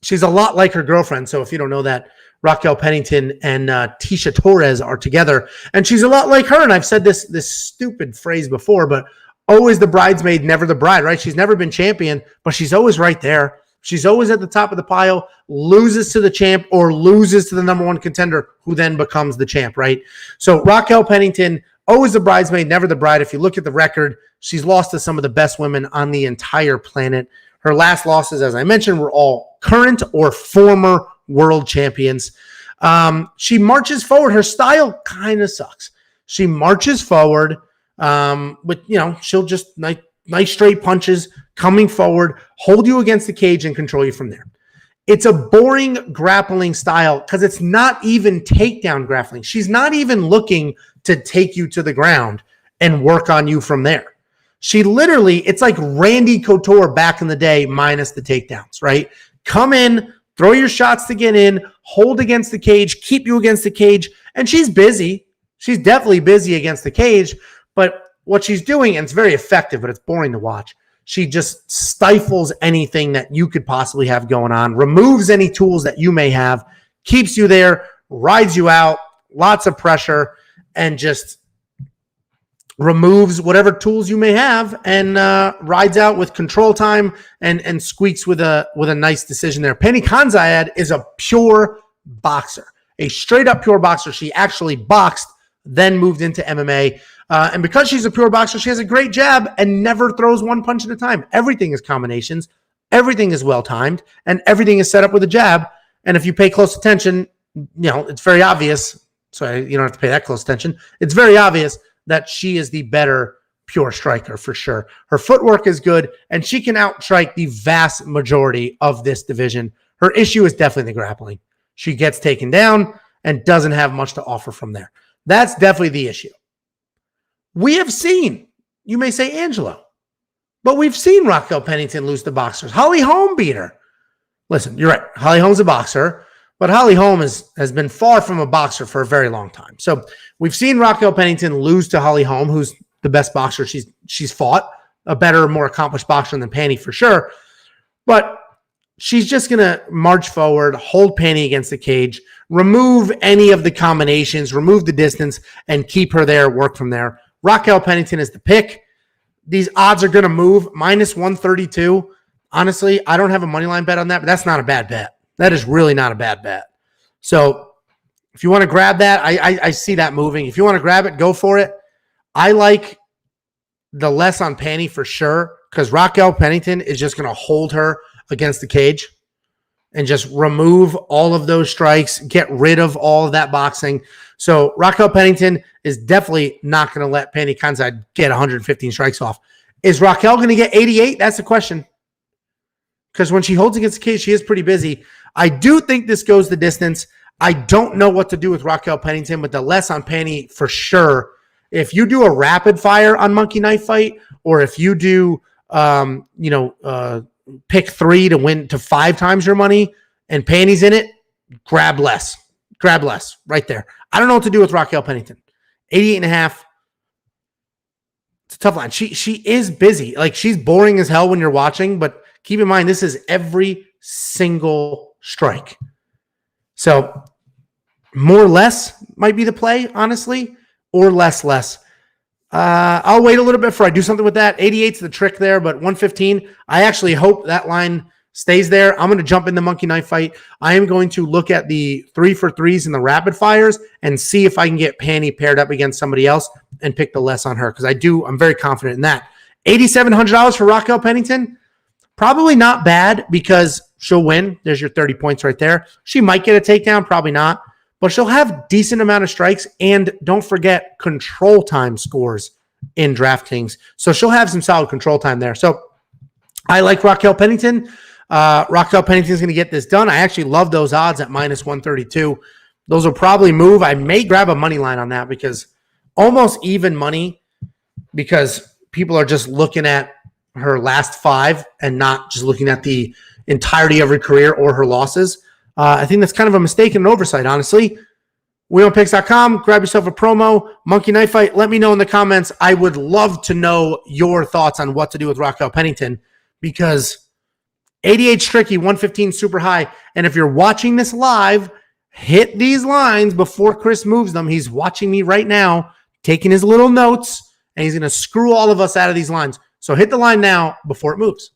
She's a lot like her girlfriend. So if you don't know that, Raquel Pennington and Tisha Torres are together. And she's a lot like her. And I've said this stupid phrase before, but always the bridesmaid, never the bride, right? She's never been champion, but she's always right there. She's always at the top of the pile, loses to the champ or loses to the number 1 contender who then becomes the champ, right? So Raquel Pennington, always the bridesmaid, never the bride. If you look at the record, she's lost to some of the best women on the entire planet. Her last losses, as I mentioned, were all current or former world champions. She marches forward. Her style kind of sucks. She marches forward with, she'll just nice straight punches coming forward, hold you against the cage and control you from there. It's a boring grappling style because it's not even takedown grappling. She's not even looking to take you to the ground and work on you from there. She literally, it's like Randy Couture back in the day minus the takedowns, right? Come in, throw your shots to get in, hold against the cage, keep you against the cage, and she's busy. She's definitely busy against the cage, but what she's doing, and it's very effective, but it's boring to watch. She just stifles anything that you could possibly have going on, removes any tools that you may have, keeps you there, rides you out, lots of pressure, and just removes whatever tools you may have and rides out with control time and squeaks with a nice decision there. Pannie Kianzad is a pure boxer, a straight up pure boxer. She actually boxed, then moved into MMA. And because she's a pure boxer, she has a great jab and never throws one punch at a time. Everything is combinations. Everything is well-timed, and everything is set up with a jab. And if you pay close attention, it's very obvious. So you don't have to pay that close attention. It's very obvious that she is the better pure striker for sure. Her footwork is good, and she can outstrike the vast majority of this division. Her issue is definitely the grappling. She gets taken down and doesn't have much to offer from there. That's definitely the issue. We have seen, you may say Angelo, but we've seen Raquel Pennington lose to boxers. Holly Holm beat her. Listen, you're right. Holly Holm's a boxer, but Holly Holm has been far from a boxer for a very long time. So we've seen Raquel Pennington lose to Holly Holm, who's the best boxer she's fought, a better, more accomplished boxer than Pannie for sure. But she's just going to march forward, hold Pannie against the cage, remove any of the combinations, remove the distance, and keep her there, work from there. Raquel Pennington is the pick. These odds are going to move. Minus 132. Honestly, I don't have a money line bet on that, but that's not a bad bet. That is really not a bad bet. So if you want to grab that, I see that moving. If you want to grab it, go for it. I like the less on Pannie for sure, because Raquel Pennington is just going to hold her against the cage and just remove all of those strikes, get rid of all of that boxing. So Raquel Pennington is definitely not going to let Pannie Kianzad get 115 strikes off. Is Raquel going to get 88? That's the question. Because when she holds against the cage, she is pretty busy. I do think this goes the distance. I don't know what to do with Raquel Pennington, but the less on Pannie for sure. If you do a rapid fire on Monkey Knife Fight, or if you do, pick 3 to win to 5 times your money and Pannie's in it, grab less right there. I don't know what to do with Raquel Pennington. 88.5. It's a tough line. She is busy. Like, she's boring as hell when you're watching, but keep in mind, this is every single strike. So more or less might be the play, honestly, or less. I'll wait a little bit before I do something with that. 88's the trick there, but 115, I actually hope that line stays there. I'm going to jump in the Monkey Knife Fight. I am going to look at the 3 for 3s and the rapid fires and see if I can get Pannie paired up against somebody else and pick the less on her, because I'm very confident in that. $8,700 for Raquel Pennington. Probably not bad, because she'll win. There's your 30 points right there. She might get a takedown, probably not, but she'll have decent amount of strikes. And don't forget, control time scores in DraftKings. So she'll have some solid control time there. So I like Raquel Pennington. Raquel Pennington is going to get this done. I actually love those odds at minus 132. Those will probably move. I may grab a money line on that, because almost even money, because people are just looking at her last 5 and not just looking at the entirety of her career or her losses. I think that's kind of a mistake and an oversight, honestly. wewantpicks.com, grab yourself a promo, Monkey Knife Fight. Let me know in the comments. I would love to know your thoughts on what to do with Raquel Pennington, because 88's tricky, 115 super high. And if you're watching this live, hit these lines before Chris moves them. He's watching me right now, taking his little notes, and he's going to screw all of us out of these lines. So hit the line now before it moves.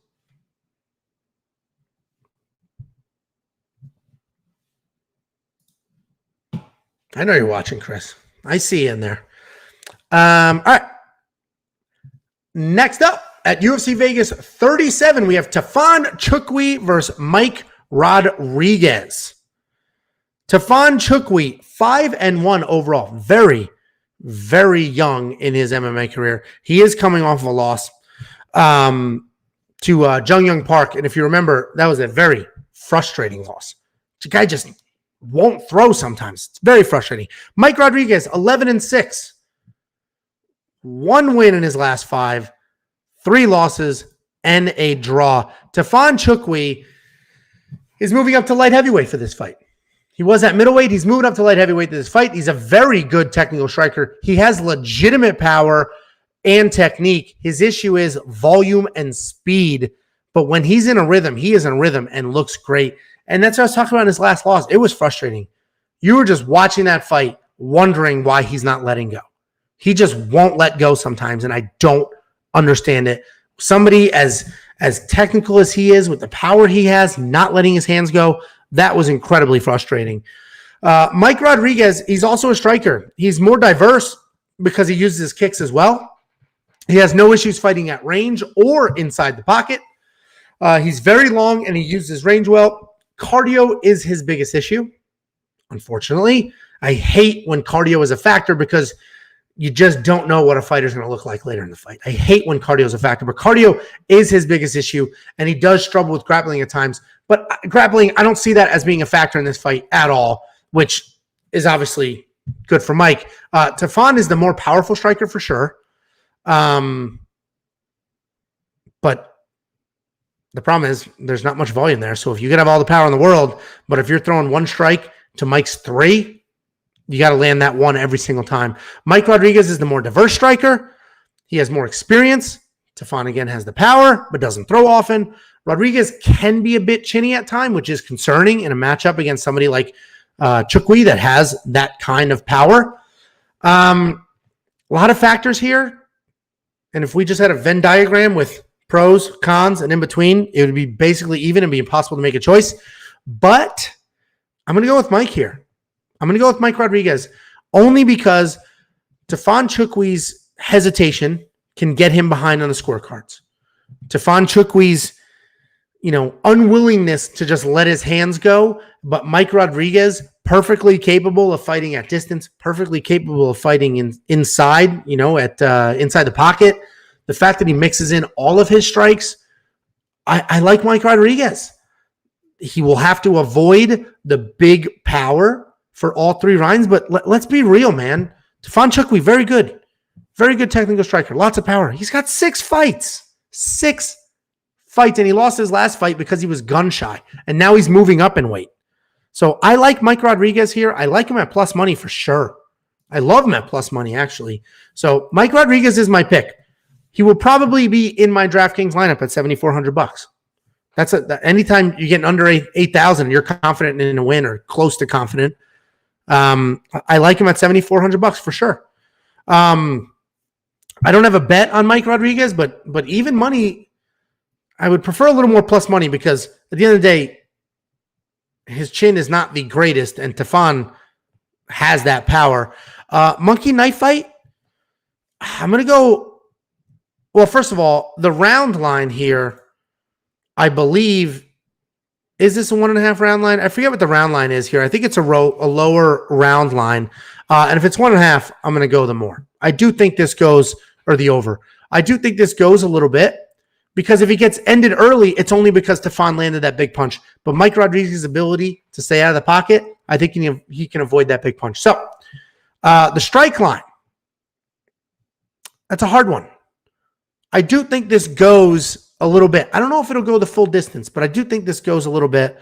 I know you're watching, Chris. I see you in there. All right. Next up at UFC Vegas 37, we have Tafon Nchukwi versus Mike Rodriguez. Tafon Nchukwi, 5-1 overall. Very, very young in his MMA career. He is coming off of a loss to Jung Young Park. And if you remember, that was a very frustrating loss. The guy just won't throw sometimes. It's very frustrating. Mike Rodriguez, 11-6. 1 win in his last 5, 3 losses, and a draw. Tafon Nchukwi is moving up to light heavyweight for this fight. He was at middleweight. He's moving up to light heavyweight to this fight. He's a very good technical striker. He has legitimate power and technique. His issue is volume and speed. But when he's in a rhythm, he is in a rhythm and looks great. And that's what I was talking about in his last loss. It was frustrating. You were just watching that fight, wondering why he's not letting go. He just won't let go sometimes, and I don't understand it. Somebody as technical as he is, with the power he has, not letting his hands go, that was incredibly frustrating. Mike Rodriguez, he's also a striker. He's more diverse because he uses his kicks as well. He has no issues fighting at range or inside the pocket. He's very long, and he uses his range well. Cardio is his biggest issue, unfortunately. I hate when cardio is a factor, because you just don't know what a fighter's going to look like later in the fight. I hate when cardio is a factor, but cardio is his biggest issue, and he does struggle with grappling at times. But grappling, I don't see that as being a factor in this fight at all, which is obviously good for Mike. Tafon is the more powerful striker for sure. But the problem is there's not much volume there. So if you could have all the power in the world, but if you're throwing one strike to Mike's 3, you got to land that one every single time. Mike Rodriguez is the more diverse striker. He has more experience. Tafon, again, has the power, but doesn't throw often. Rodriguez can be a bit chinny at time, which is concerning in a matchup against somebody like Nchukwi that has that kind of power. A lot of factors here. And if we just had a Venn diagram with pros, cons, and in between, it would be basically even and be impossible to make a choice. But I'm going to go with Mike here. I'm going to go with Mike Rodriguez only because Tafon Nchukwi's hesitation can get him behind on the scorecards. Tafon Nchukwi's, unwillingness to just let his hands go, but Mike Rodriguez, perfectly capable of fighting at distance, perfectly capable of fighting inside, inside the pocket. The fact that he mixes in all of his strikes, I like Mike Rodriguez. He will have to avoid the big power for all 3 rounds, but let's be real, man. Tafon Nchukwi, very good. Very good technical striker. Lots of power. He's got 6 fights. 6 fights, and he lost his last fight because he was gun shy, and now he's moving up in weight. So I like Mike Rodriguez here. I like him at plus money for sure. I love him at plus money, actually. So Mike Rodriguez is my pick. He will probably be in my DraftKings lineup at $7,400. That's anytime you're getting under 8,000, you're confident in a win or close to confident. I like him at $7,400 for sure. I don't have a bet on Mike Rodriguez, but even money, I would prefer a little more plus money because at the end of the day, his chin is not the greatest, and Tafon has that power. Monkey knife fight, I'm going to go. Well, first of all, the round line here, I believe, is this a 1.5 round line? I forget what the round line is here. I think it's a lower round line. And if it's 1.5, I'm going to go the more. I do think this goes, or the over. I do think this goes a little bit because if he gets ended early, it's only because Tafon landed that big punch. But Mike Rodriguez's ability to stay out of the pocket, I think he can avoid that big punch. So the strike line, that's a hard one. I do think this goes a little bit. I don't know if it'll go the full distance, but I do think this goes a little bit.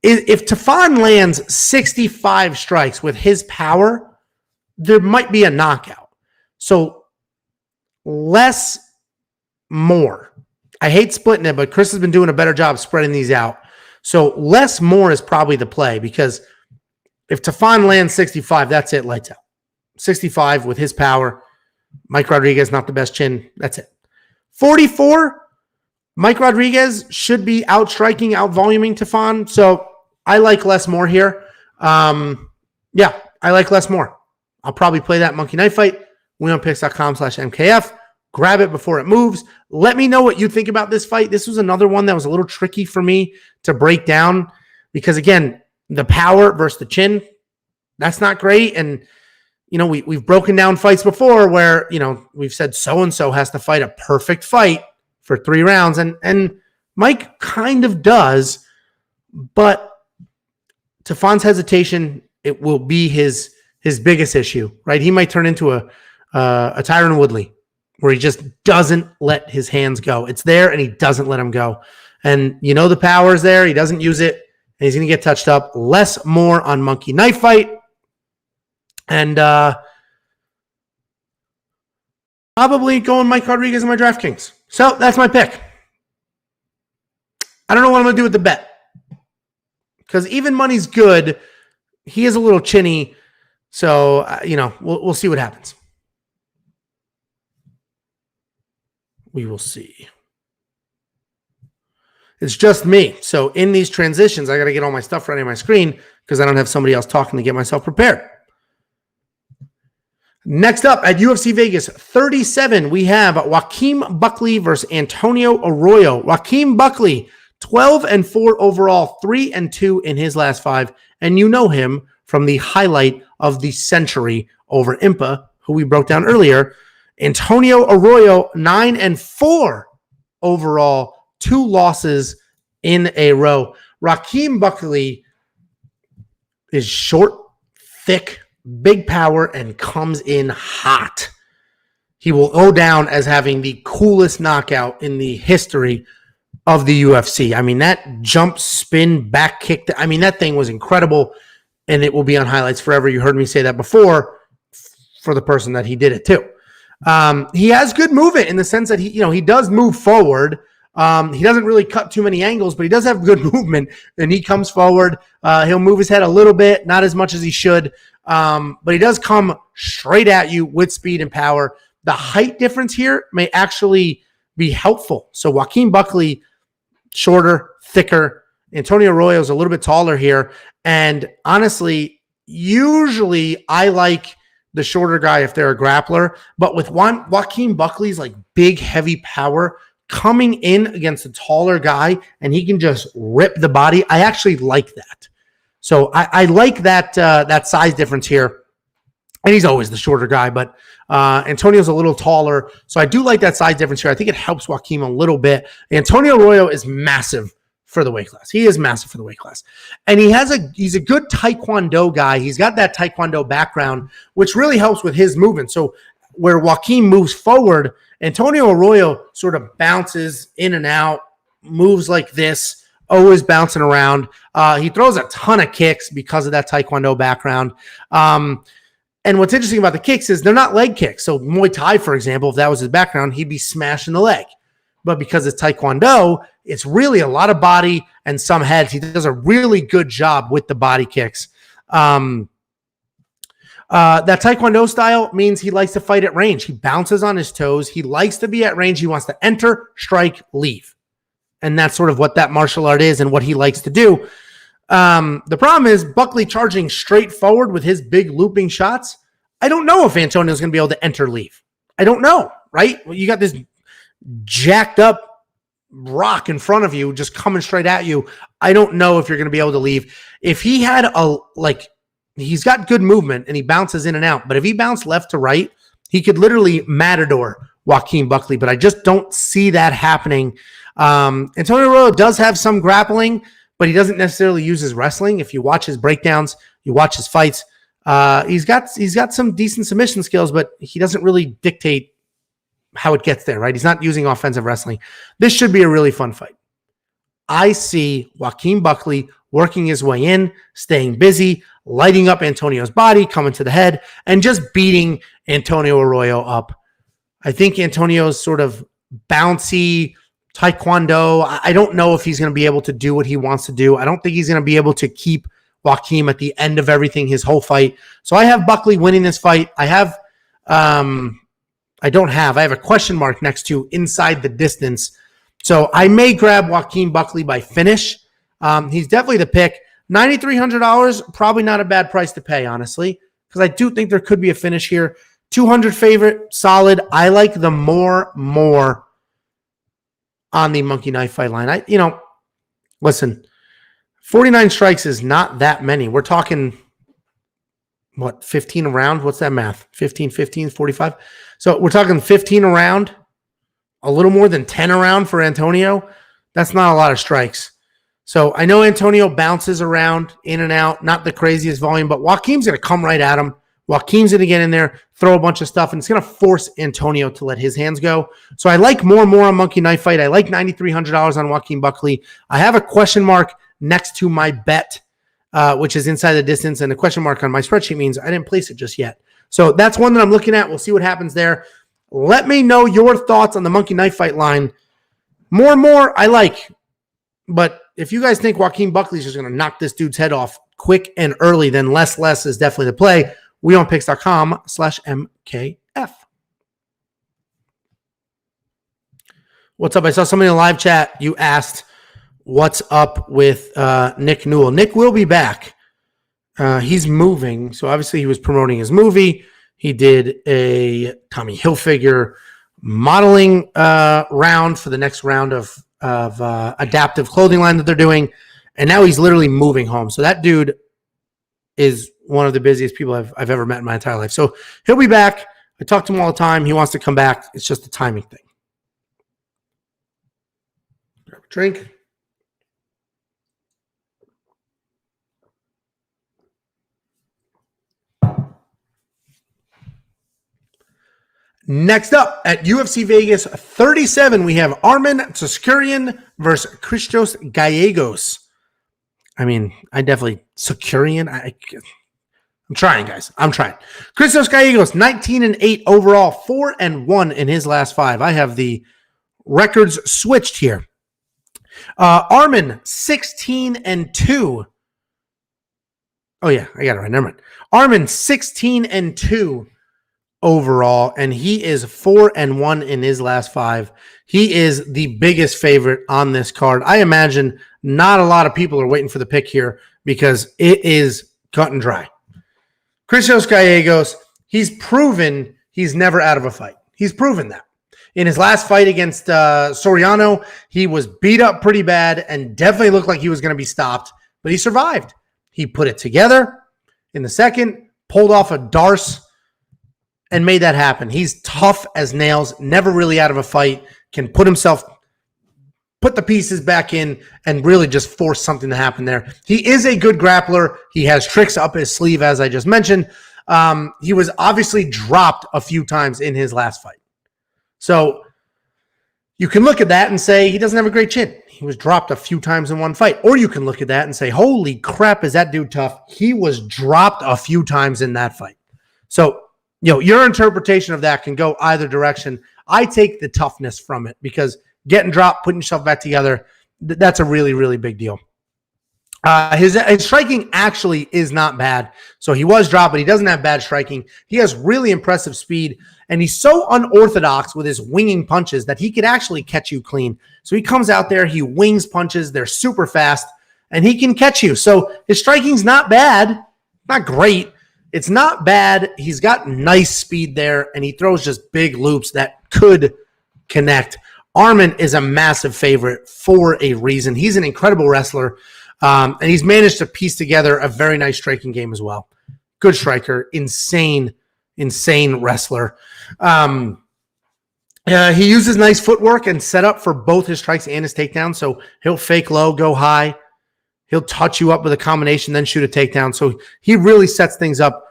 If Tafon lands 65 strikes with his power, there might be a knockout. So less, more. I hate splitting it, but Chris has been doing a better job spreading these out. So less, more is probably the play because if Tafon lands 65, that's it, lights out. 65 with his power. Mike Rodriguez, not the best chin. That's it. 44, Mike Rodriguez should be outstriking, outvoluming Tafon. So I like less, more here. I like less, more. I'll probably play that monkey knife fight. wewantpicks.com/MKF. Grab it before it moves. Let me know what you think about this fight. This was another one that was a little tricky for me to break down because, again, the power versus the chin, that's not great. And, we've broken down fights before where, we've said so-and-so has to fight a perfect fight for 3 rounds. And Mike kind of does, but Tafon's hesitation, it will be his biggest issue, right? He might turn into a Tyron Woodley where he just doesn't let his hands go. It's there and he doesn't let them go. And the power is there. He doesn't use it and he's going to get touched up. Less, more on monkey knife fight. And probably going Mike Rodriguez in my DraftKings. So that's my pick. I don't know what I'm going to do with the bet because even money's good. He is a little chinny. So, we'll see what happens. We will see. It's just me. So in these transitions, I got to get all my stuff ready on my screen because I don't have somebody else talking to get myself prepared. Next up at UFC Vegas 37, we have Joaquin Buckley versus Antonio Arroyo. Joaquin Buckley, 12-4 overall, 3-2 in his last 5. And you know him from the highlight of the century over Impa, who we broke down earlier. Antonio Arroyo, 9-4 overall, 2 losses in a row. Joaquin Buckley is short, thick, big power, and comes in hot. He will go down as having the coolest knockout in the history of the UFC. I mean, that jump, spin, back kick, I mean, that thing was incredible, and it will be on highlights forever. You heard me say that before for the person that he did it to. He has good movement in the sense that he does move forward. He doesn't really cut too many angles, but he does have good movement, and he comes forward. He'll move his head a little bit, not as much as he should, but he does come straight at you with speed and power. The height difference here may actually be helpful. So Joaquin Buckley, shorter, thicker. Antonio Arroyo is a little bit taller here. And honestly, usually I like the shorter guy if they're a grappler. But with Joaquin Buckley's like big, heavy power coming in against a taller guy, and he can just rip the body, I actually like that. So I like that size difference here. And he's always the shorter guy, but Antonio's a little taller. So I do like that size difference here. I think it helps Joaquin a little bit. Antonio Arroyo is massive for the weight class. He is massive for the weight class. And he's a good Taekwondo guy. He's got that Taekwondo background, which really helps with his movement. So where Joaquin moves forward, Antonio Arroyo sort of bounces in and out, moves like this, always bouncing around. He throws a ton of kicks because of that Taekwondo background. And what's interesting about the kicks is they're not leg kicks. So Muay Thai, for example, if that was his background, he'd be smashing the leg. But because it's Taekwondo, it's really a lot of body and some heads. He does a really good job with the body kicks. That Taekwondo style means he likes to fight at range. He bounces on his toes. He likes to be at range. He wants to enter, strike, leave. And that's sort of what that martial art is and what he likes to do. The problem is Buckley charging straight forward with his big looping shots. I don't know if Antonio's going to be able to enter, leave. I don't know, right? Well, you got this jacked up rock in front of you just coming straight at you. I don't know if you're going to be able to leave. If he had he's got good movement and he bounces in and out, but if he bounced left to right, he could literally matador Joaquin Buckley, but I just don't see that happening. Antonio Arroyo does have some grappling, but he doesn't necessarily use his wrestling. If you watch his breakdowns, you watch his fights, he's got some decent submission skills, but he doesn't really dictate how it gets there, right? He's not using offensive wrestling. This should be a really fun fight. I see Joaquin Buckley working his way in, staying busy, lighting up Antonio's body, coming to the head, and just beating Antonio Arroyo up. I think Antonio's sort of bouncy Taekwondo. I don't know if he's going to be able to do what he wants to do. I don't think he's going to be able to keep Joaquin at the end of everything his whole fight. So I have Buckley winning this fight. I have a question mark next to inside the distance. So I may grab Joaquin Buckley by finish. He's definitely the pick. $9,300, probably not a bad price to pay, honestly, because I do think there could be a finish here. 200 favorite, solid. I like the more on the monkey knife fight line. Listen, 49 strikes is not that many. We're talking, 15 a round? What's that math? 15, 45? So we're talking 15 a round, a little more than 10 a round for Antonio. That's not a lot of strikes. So I know Antonio bounces around in and out, not the craziest volume, but Joaquin's going to come right at him. Joaquin's going to get in there, throw a bunch of stuff, and it's going to force Antonio to let his hands go. So I like more on Monkey Knife Fight. I like $9,300 on Joaquin Buckley. I have a question mark next to my bet, which is inside the distance, and the question mark on my spreadsheet means I didn't place it just yet. So that's one that I'm looking at. We'll see what happens there. Let me know your thoughts on the Monkey Knife Fight line. More I like. But if you guys think Joaquin Buckley's just going to knock this dude's head off quick and early, then less is definitely the play. wewantpicks.com/MKF. What's up? I saw somebody in the live chat. You asked what's up with Nick Newell. Nick will be back. He's moving. So obviously he was promoting his movie. He did a Tommy Hilfiger modeling round for the next round of adaptive clothing line that they're doing. And now he's literally moving home. So that dude is one of the busiest people I've ever met in my entire life. So he'll be back. I talk to him all the time. He wants to come back. It's just a timing thing. Grab a drink. Next up at UFC Vegas 37, we have Armen Tsoukairian versus Christos Gallegos. I mean, I definitely Tsoukairian. I'm trying, guys. I'm trying. Christos Gallegos, 19-8 overall, 4-1 in his last 5. I have the records switched here. Armen, 16-2. Oh yeah, I got it right. Never mind. Armen, 16-2 overall, and he is 4-1 in his last 5. He is the biggest favorite on this card. I imagine not a lot of people are waiting for the pick here because it is cut and dry. Christos Gallegos, he's proven he's never out of a fight. He's proven that. In his last fight against Soriano, he was beat up pretty bad and definitely looked like he was going to be stopped, but he survived. He put it together in the second, pulled off a Darce, and made that happen. He's tough as nails, never really out of a fight, can put the pieces back in and really just force something to happen there. He is a good grappler. He has tricks up his sleeve, as I just mentioned. He was obviously dropped a few times in his last fight. So you can look at that and say he doesn't have a great chin. He was dropped a few times in one fight. Or you can look at that and say, holy crap, is that dude tough? He was dropped a few times in that fight. So, your interpretation of that can go either direction. I take the toughness from it because getting dropped, putting yourself back together, that's a really, really big deal. His striking actually is not bad. So he was dropped, but he doesn't have bad striking. He has really impressive speed, and he's so unorthodox with his winging punches that he could actually catch you clean. So he comes out there, he wings punches, they're super fast, and he can catch you. So his striking's not bad, not great. It's not bad. He's got nice speed there, and he throws just big loops that could connect. Armen is a massive favorite for a reason. He's an incredible wrestler, and he's managed to piece together a very nice striking game as well. Good striker, insane wrestler. He uses nice footwork and setup for both his strikes and his takedowns, so he'll fake low, go high. He'll touch you up with a combination, then shoot a takedown. So he really sets things up,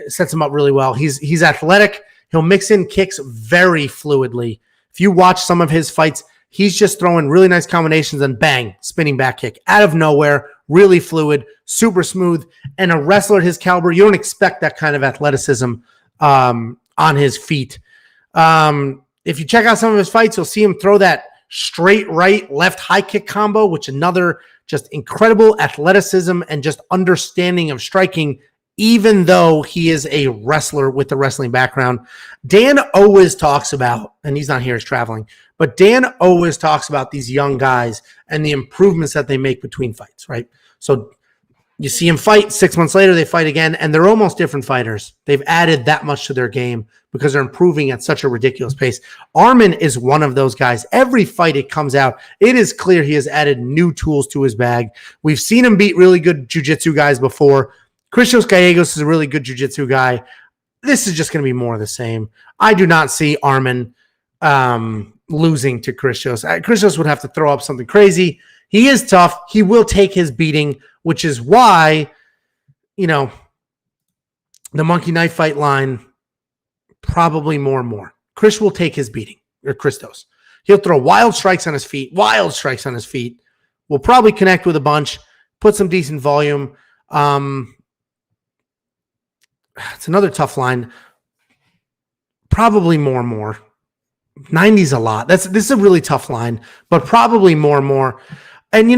sets him up really well. He's athletic. He'll mix in kicks very fluidly. If you watch some of his fights, he's just throwing really nice combinations and bang, spinning back kick out of nowhere, really fluid, super smooth. And a wrestler at his caliber, you don't expect that kind of athleticism on his feet. If you check out some of his fights, you'll see him throw that straight right, left high kick combo, which another just incredible athleticism and just understanding of striking, even though he is a wrestler with a wrestling background. Dan always talks about, and he's not here, he's traveling, but Dan always talks about these young guys and the improvements that they make between fights, right? So you see him fight, 6 months later, they fight again, and they're almost different fighters. They've added that much to their game because they're improving at such a ridiculous pace. Armen is one of those guys. Every fight it comes out, it is clear he has added new tools to his bag. We've seen him beat really good jiu-jitsu guys before. Christos Gallegos is a really good jiu-jitsu guy. This is just going to be more of the same. I do not see Armen losing to Christos. Christos would have to throw up something crazy. He is tough. He will take his beating, which is why, the monkey knife fight line, probably more and more. Chris will take his beating, or Christos. He'll throw wild strikes on his feet, Will probably connect with a bunch, put some decent volume. It's another tough line. Probably more and more. 90's a lot. This is a really tough line, but probably more and more. And,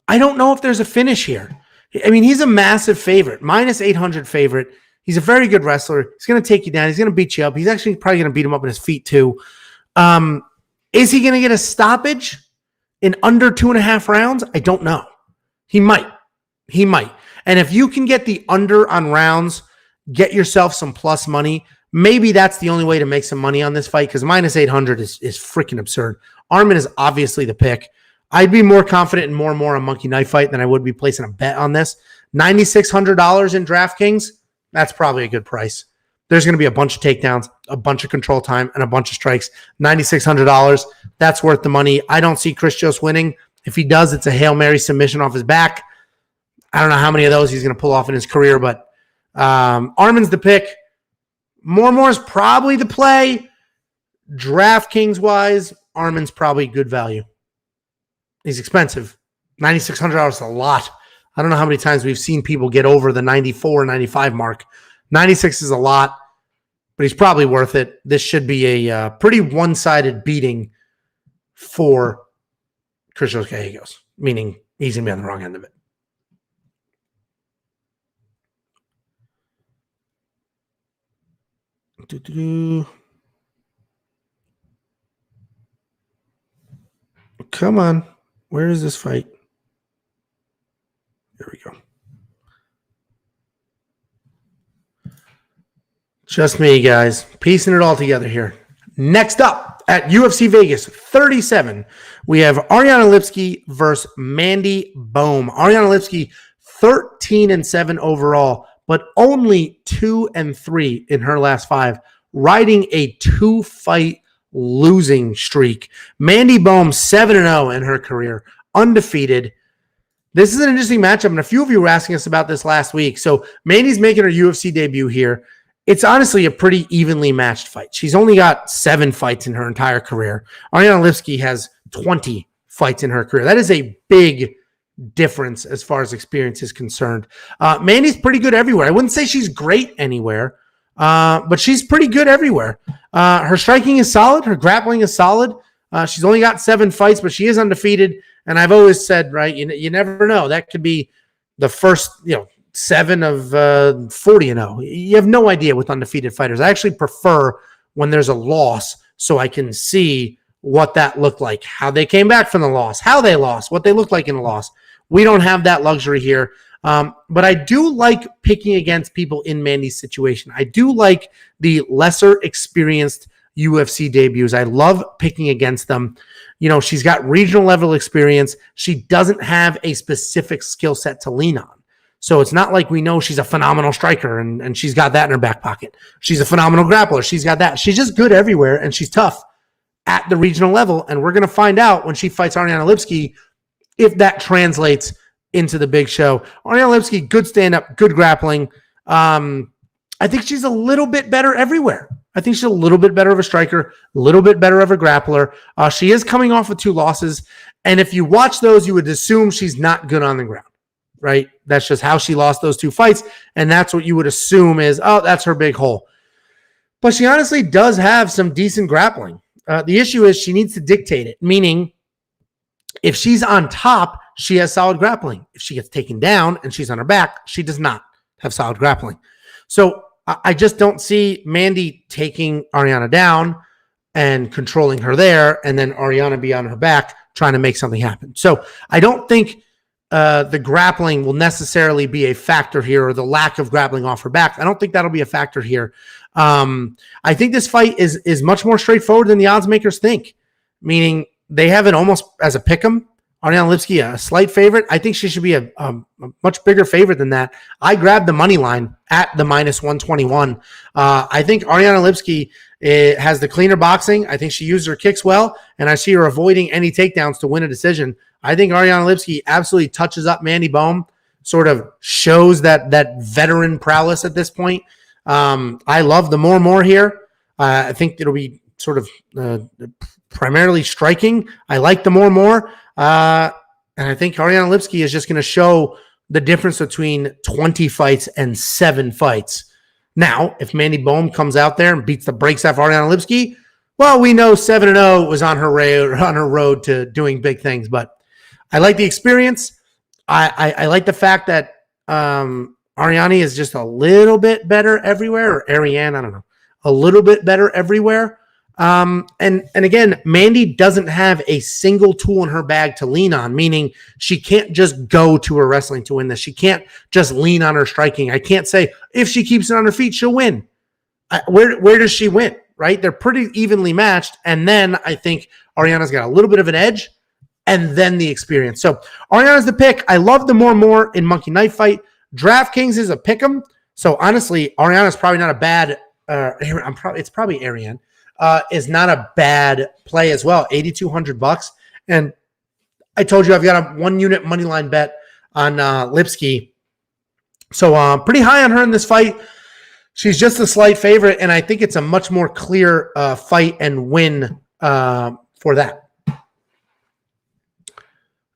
I don't know if there's a finish here. I mean, he's a massive favorite, minus 800 favorite. He's a very good wrestler. He's going to take you down. He's going to beat you up. He's actually probably going to beat him up in his feet too. Is he going to get a stoppage in under 2.5 rounds? I don't know. He might. And if you can get the under on rounds, get yourself some plus money. Maybe that's the only way to make some money on this fight because minus 800 is freaking absurd. Armen is obviously the pick. I'd be more confident in more and more a monkey knife fight than I would be placing a bet on this. $9,600 in DraftKings, that's probably a good price. There's going to be a bunch of takedowns, a bunch of control time, and a bunch of strikes. $9,600, that's worth the money. I don't see Christos winning. If he does, it's a Hail Mary submission off his back. I don't know how many of those he's going to pull off in his career, but Armen's the pick. More is probably the play. DraftKings wise, Armin's probably good value. He's expensive. $9,600 is a lot. I don't know how many times we've seen people get over the 94, 95 mark. 96 is a lot, but he's probably worth it. This should be a pretty one-sided beating for Christos Gallegos, meaning he's going to be on the wrong end of it. Come on. Where is this fight? There we go. Just me, guys. Piecing it all together here. Next up at UFC Vegas 37, we have Ariane Lipski versus Mandy Bohm. Ariane Lipski, 13-7 overall, but only 2-3 in her last 5, riding a 2-fight losing streak. Mandy Bohm, 7-0 in her career, undefeated. This is an interesting matchup, and a few of you were asking us about this last week. So Mandy's making her UFC debut here. It's honestly a pretty evenly matched fight. She's only got 7 fights in her entire career. Ariane Lipski has 20 fights in her career. That is a big difference as far as experience is concerned. Mandy's pretty good everywhere. I wouldn't say she's great anywhere, but she's pretty good everywhere. Her striking is solid. Her grappling is solid. She's only got 7 fights, but she is undefeated. And I've always said, right, you never know. That could be the first, 7 of 40-0. You have no idea with undefeated fighters. I actually prefer when there's a loss so I can see what that looked like, how they came back from the loss, how they lost, what they looked like in a loss. We don't have that luxury here. But I do like picking against people in Mandy's situation. I do like the lesser experienced UFC debuts. I love picking against them. She's got regional level experience. She doesn't have a specific skill set to lean on. So it's not like we know she's a phenomenal striker and she's got that in her back pocket. She's a phenomenal grappler. She's got that. She's just good everywhere, and she's tough at the regional level. And we're going to find out when she fights Ariane Lipski if that translates into the big show. Ariane Lipski, good stand-up, good grappling. I think she's a little bit better everywhere. I think she's a little bit better of a striker, a little bit better of a grappler. She is coming off of 2 losses. And if you watch those, you would assume she's not good on the ground, right? That's just how she lost those 2 fights. And that's what you would assume is, that's her big hole. But she honestly does have some decent grappling. The issue is she needs to dictate it, meaning if she's on top, she has solid grappling. If she gets taken down and she's on her back, she does not have solid grappling. So I just don't see Mandy taking Ariana down and controlling her there, and then Ariana be on her back trying to make something happen. So I don't think the grappling will necessarily be a factor here, or the lack of grappling off her back. I don't think that'll be a factor here. I think this fight is much more straightforward than the odds makers think, meaning they have it almost as a pick'em. Ariane Lipski, a slight favorite. I think she should be a much bigger favorite than that. I grabbed the money line at the -121. I think Ariane Lipski has the cleaner boxing. I think she used her kicks well, and I see her avoiding any takedowns to win a decision. I think Ariane Lipski absolutely touches up Mandy Bohm, sort of shows that veteran prowess at this point. I love the more here. I think it'll be sort of primarily striking. I like the more. And I think Ariane Lipski is just going to show the difference between 20 fights and 7 fights. Now, if Mandy Bohm comes out there and beats the brakes off Ariane Lipski, well, we know 7-0 was on her road to doing big things. But I like the experience. I like the fact that Ariane is just a little bit better everywhere, or Ariane, I don't know, a little bit better everywhere. And again, Mandy doesn't have a single tool in her bag to lean on, meaning she can't just go to her wrestling to win this. She can't just lean on her striking. I can't say if she keeps it on her feet, she'll win. Where does she win, right? They're pretty evenly matched. And then I think Ariana's got a little bit of an edge, and then the experience. So Ariana's the pick. I love the more in Monkey Knife Fight. DraftKings is a pick'em. So honestly, Ariana's probably not a bad, it's probably Ariane. Is not a bad play as well. $8,200. And I told you I've got a 1-unit money line bet on Lipski. So pretty high on her in this fight. She's just a slight favorite, and I think it's a much more clear fight and win for that.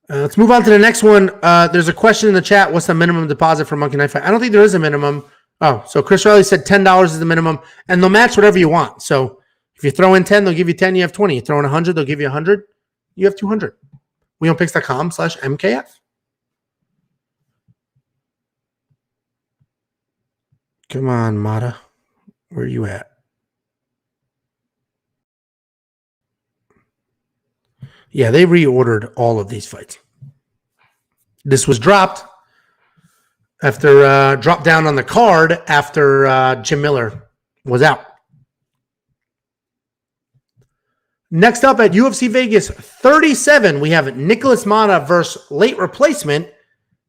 Let's move on to the next one. There's a question in the chat. What's the minimum deposit for Monkey Knife fight? I don't think there is a minimum. Oh, so Chris Riley said $10 is the minimum, and they'll match whatever you want. So if you throw in 10, they'll give you 10. You have 20. You throw in 100, they'll give you 100. You have 200. wewantpicks.com/MKF. Come on, Mata. Where are you at? Yeah, they reordered all of these fights. This was dropped after dropped down on the card after Jim Miller was out. Next up at UFC Vegas 37, we have Nicholas Mata versus late replacement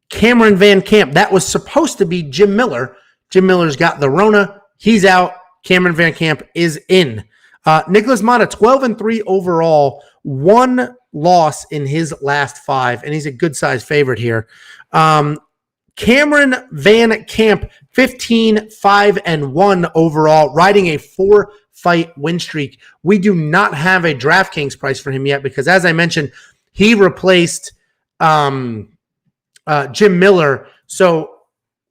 Cameron Van Camp. That was supposed to be Jim Miller. Jim Miller's got the Rona. He's out. Cameron Van Camp is in. Nicholas Mata, 12-3 overall, 1 loss in his last 5, and he's a good-sized favorite here. Cameron Van Camp, 15-5-1 overall, riding a 4-fight win streak. We do not have a DraftKings price for him yet because, as I mentioned, he replaced Jim Miller. So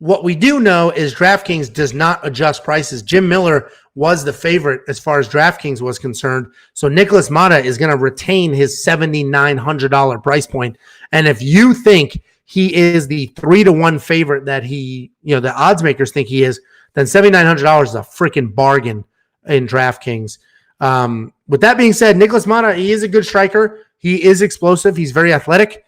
what we do know is DraftKings does not adjust prices. Jim Miller was the favorite as far as DraftKings was concerned. So Nicholas Mata is going to retain his $7,900 price point. And if you think he is the 3-1 favorite that the odds makers think he is, then $7,900 is a freaking bargain in DraftKings. With that being said, Nicholas Mata, he is a good striker. He is explosive. He's very athletic.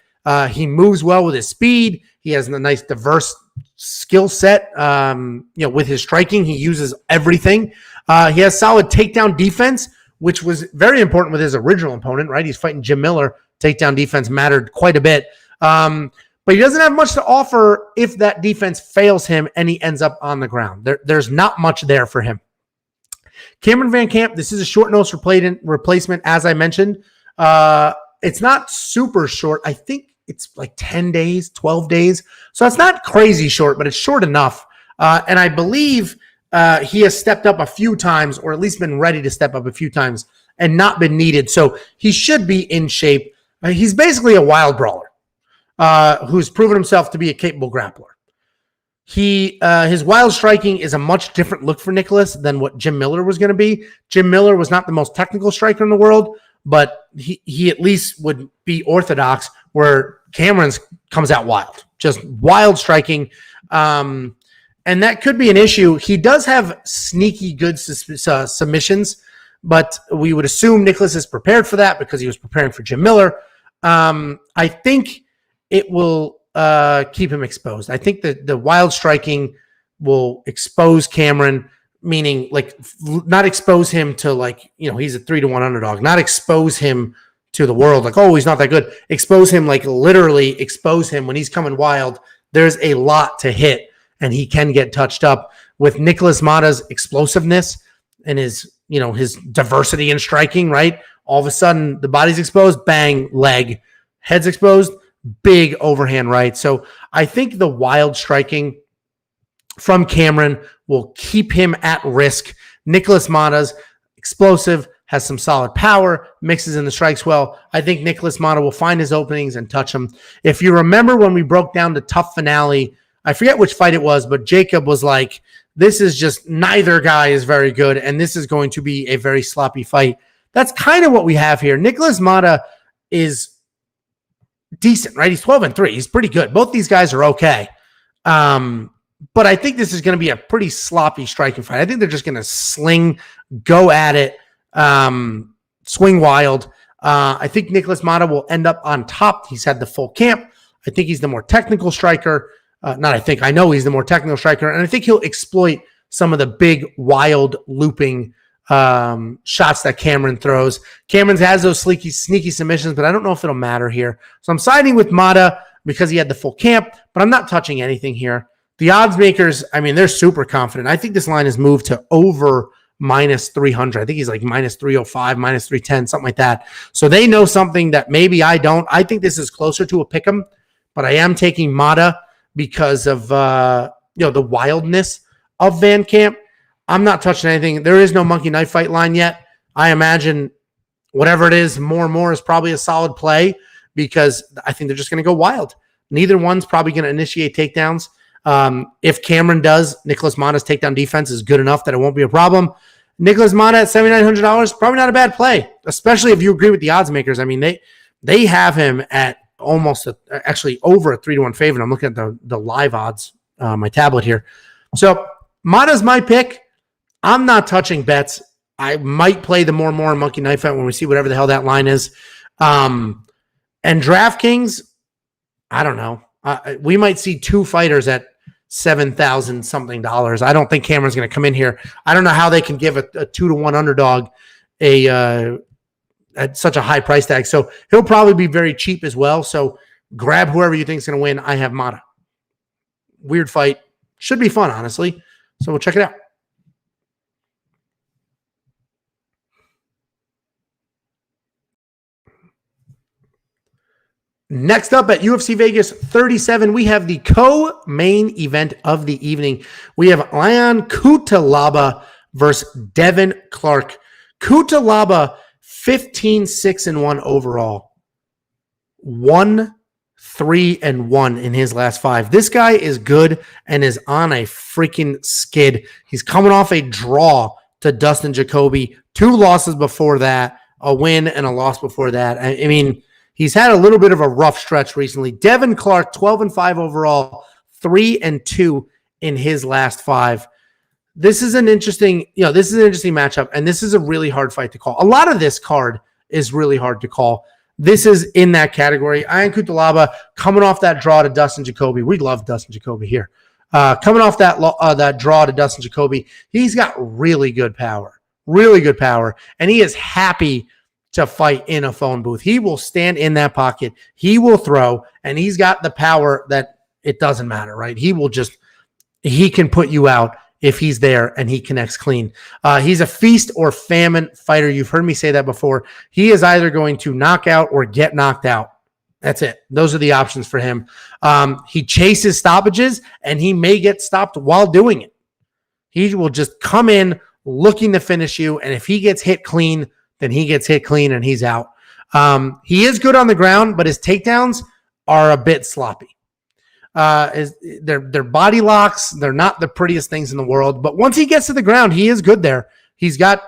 He moves well with his speed. He has a nice diverse skill set. With his striking, he uses everything. He has solid takedown defense, which was very important with his original opponent, right? He's fighting Jim Miller. Takedown defense mattered quite a bit. But he doesn't have much to offer if that defense fails him and he ends up on the ground. There's not much there for him. Cameron Van Camp, this is a short notice replacement, as I mentioned. It's not super short. I think it's like 10 days, 12 days. So it's not crazy short, but it's short enough. And I believe he has stepped up a few times, or at least been ready to step up a few times and not been needed. So he should be in shape. He's basically a wild brawler who's proven himself to be a capable grappler. His wild striking is a much different look for Nicholas than what Jim Miller was going to be. Jim Miller was not the most technical striker in the world, but he at least would be orthodox, where Cameron's comes out wild, just wild striking. And that could be an issue. He does have sneaky good submissions, but we would assume Nicholas is prepared for that because he was preparing for Jim Miller. I think it will keep him exposed. I think that the wild striking will expose Cameron, meaning like not expose him to he's a 3-1 underdog, not expose him to the world like, oh, he's not that good. Expose him, like literally expose him when he's coming wild. There's a lot to hit and he can get touched up. With Nicholas Mata's explosiveness and his diversity in striking, right? All of a sudden the body's exposed, bang, leg, head's exposed, big overhand right. So I think the wild striking from Cameron will keep him at risk. Nicholas Mata's explosive, has some solid power, mixes in the strikes well. I think Nicholas Mata will find his openings and touch him. If you remember when we broke down the tough finale, I forget which fight it was, but Jacob was like, this is just neither guy is very good, and this is going to be a very sloppy fight. That's kind of what we have here. Nicholas Mata is decent, right? He's 12-3. He's pretty good. Both these guys are okay. But I think this is going to be a pretty sloppy striking fight. I think they're just going to sling, go at it, swing wild. I think Nicholas Mata will end up on top. He's had the full camp. I think he's the more technical striker. I know he's the more technical striker. And I think he'll exploit some of the big, wild, looping shots that Cameron throws. Cameron has those sneaky submissions, but I don't know if it'll matter here. So I'm siding with Mata because he had the full camp, but I'm not touching anything here. The odds makers, they're super confident. I think this line has moved to over -300. I think he's like -305, -310, something like that. So they know something that maybe I don't. I think this is closer to a pick'em, but I am taking Mata because of the wildness of Van Camp. I'm not touching anything. There is no monkey knife fight line yet. I imagine whatever it is, more and more is probably a solid play because I think they're just going to go wild. Neither one's probably going to initiate takedowns. If Cameron does, Nicholas Mata's takedown defense is good enough that it won't be a problem. Nicholas Mata at $7,900, probably not a bad play, especially if you agree with the odds makers. I mean, they have him at almost actually over a 3-1 favorite. I'm looking at the live odds, my tablet here. So Mata's my pick. I'm not touching bets. I might play the more monkey knife fight when we see whatever the hell that line is. And DraftKings, I don't know. We might see two fighters at $7,000 something. I don't think Cameron's going to come in here. I don't know how they can give a 2-1 underdog at such a high price tag. So he'll probably be very cheap as well. So grab whoever you think is going to win. I have Mata. Weird fight. Should be fun, honestly. So we'll check it out. Next up at UFC Vegas 37, we have the co-main event of the evening. We have Cutelaba versus Devin Clark. Cutelaba 15-6-1 overall. 1-3-1 in his last 5. This guy is good and is on a freaking skid. He's coming off a draw to Dustin Jacoby. 2 losses before that, a win and a loss before that. I mean, he's had a little bit of a rough stretch recently. Devin Clark, 12-5 overall, 3-2 in his last 5. This is an interesting matchup, and this is a really hard fight to call. A lot of this card is really hard to call. This is in that category. Ian Cutelaba coming off that draw to Dustin Jacoby. We love Dustin Jacoby here. Coming off that draw to Dustin Jacoby, he's got really good power, and he is happy to fight in a phone booth. He will stand in that pocket. He will throw, and he's got the power that it doesn't matter, right? He can put you out if he's there and he connects clean. He's a feast or famine fighter. You've heard me say that before. He is either going to knock out or get knocked out. That's it. Those are the options for him. He chases stoppages, and he may get stopped while doing it. He will just come in looking to finish you, and if he gets hit clean, then he gets hit clean and he's out. He is good on the ground, but his takedowns are a bit sloppy. They're body locks. They're not the prettiest things in the world, but once he gets to the ground, he is good there. He's got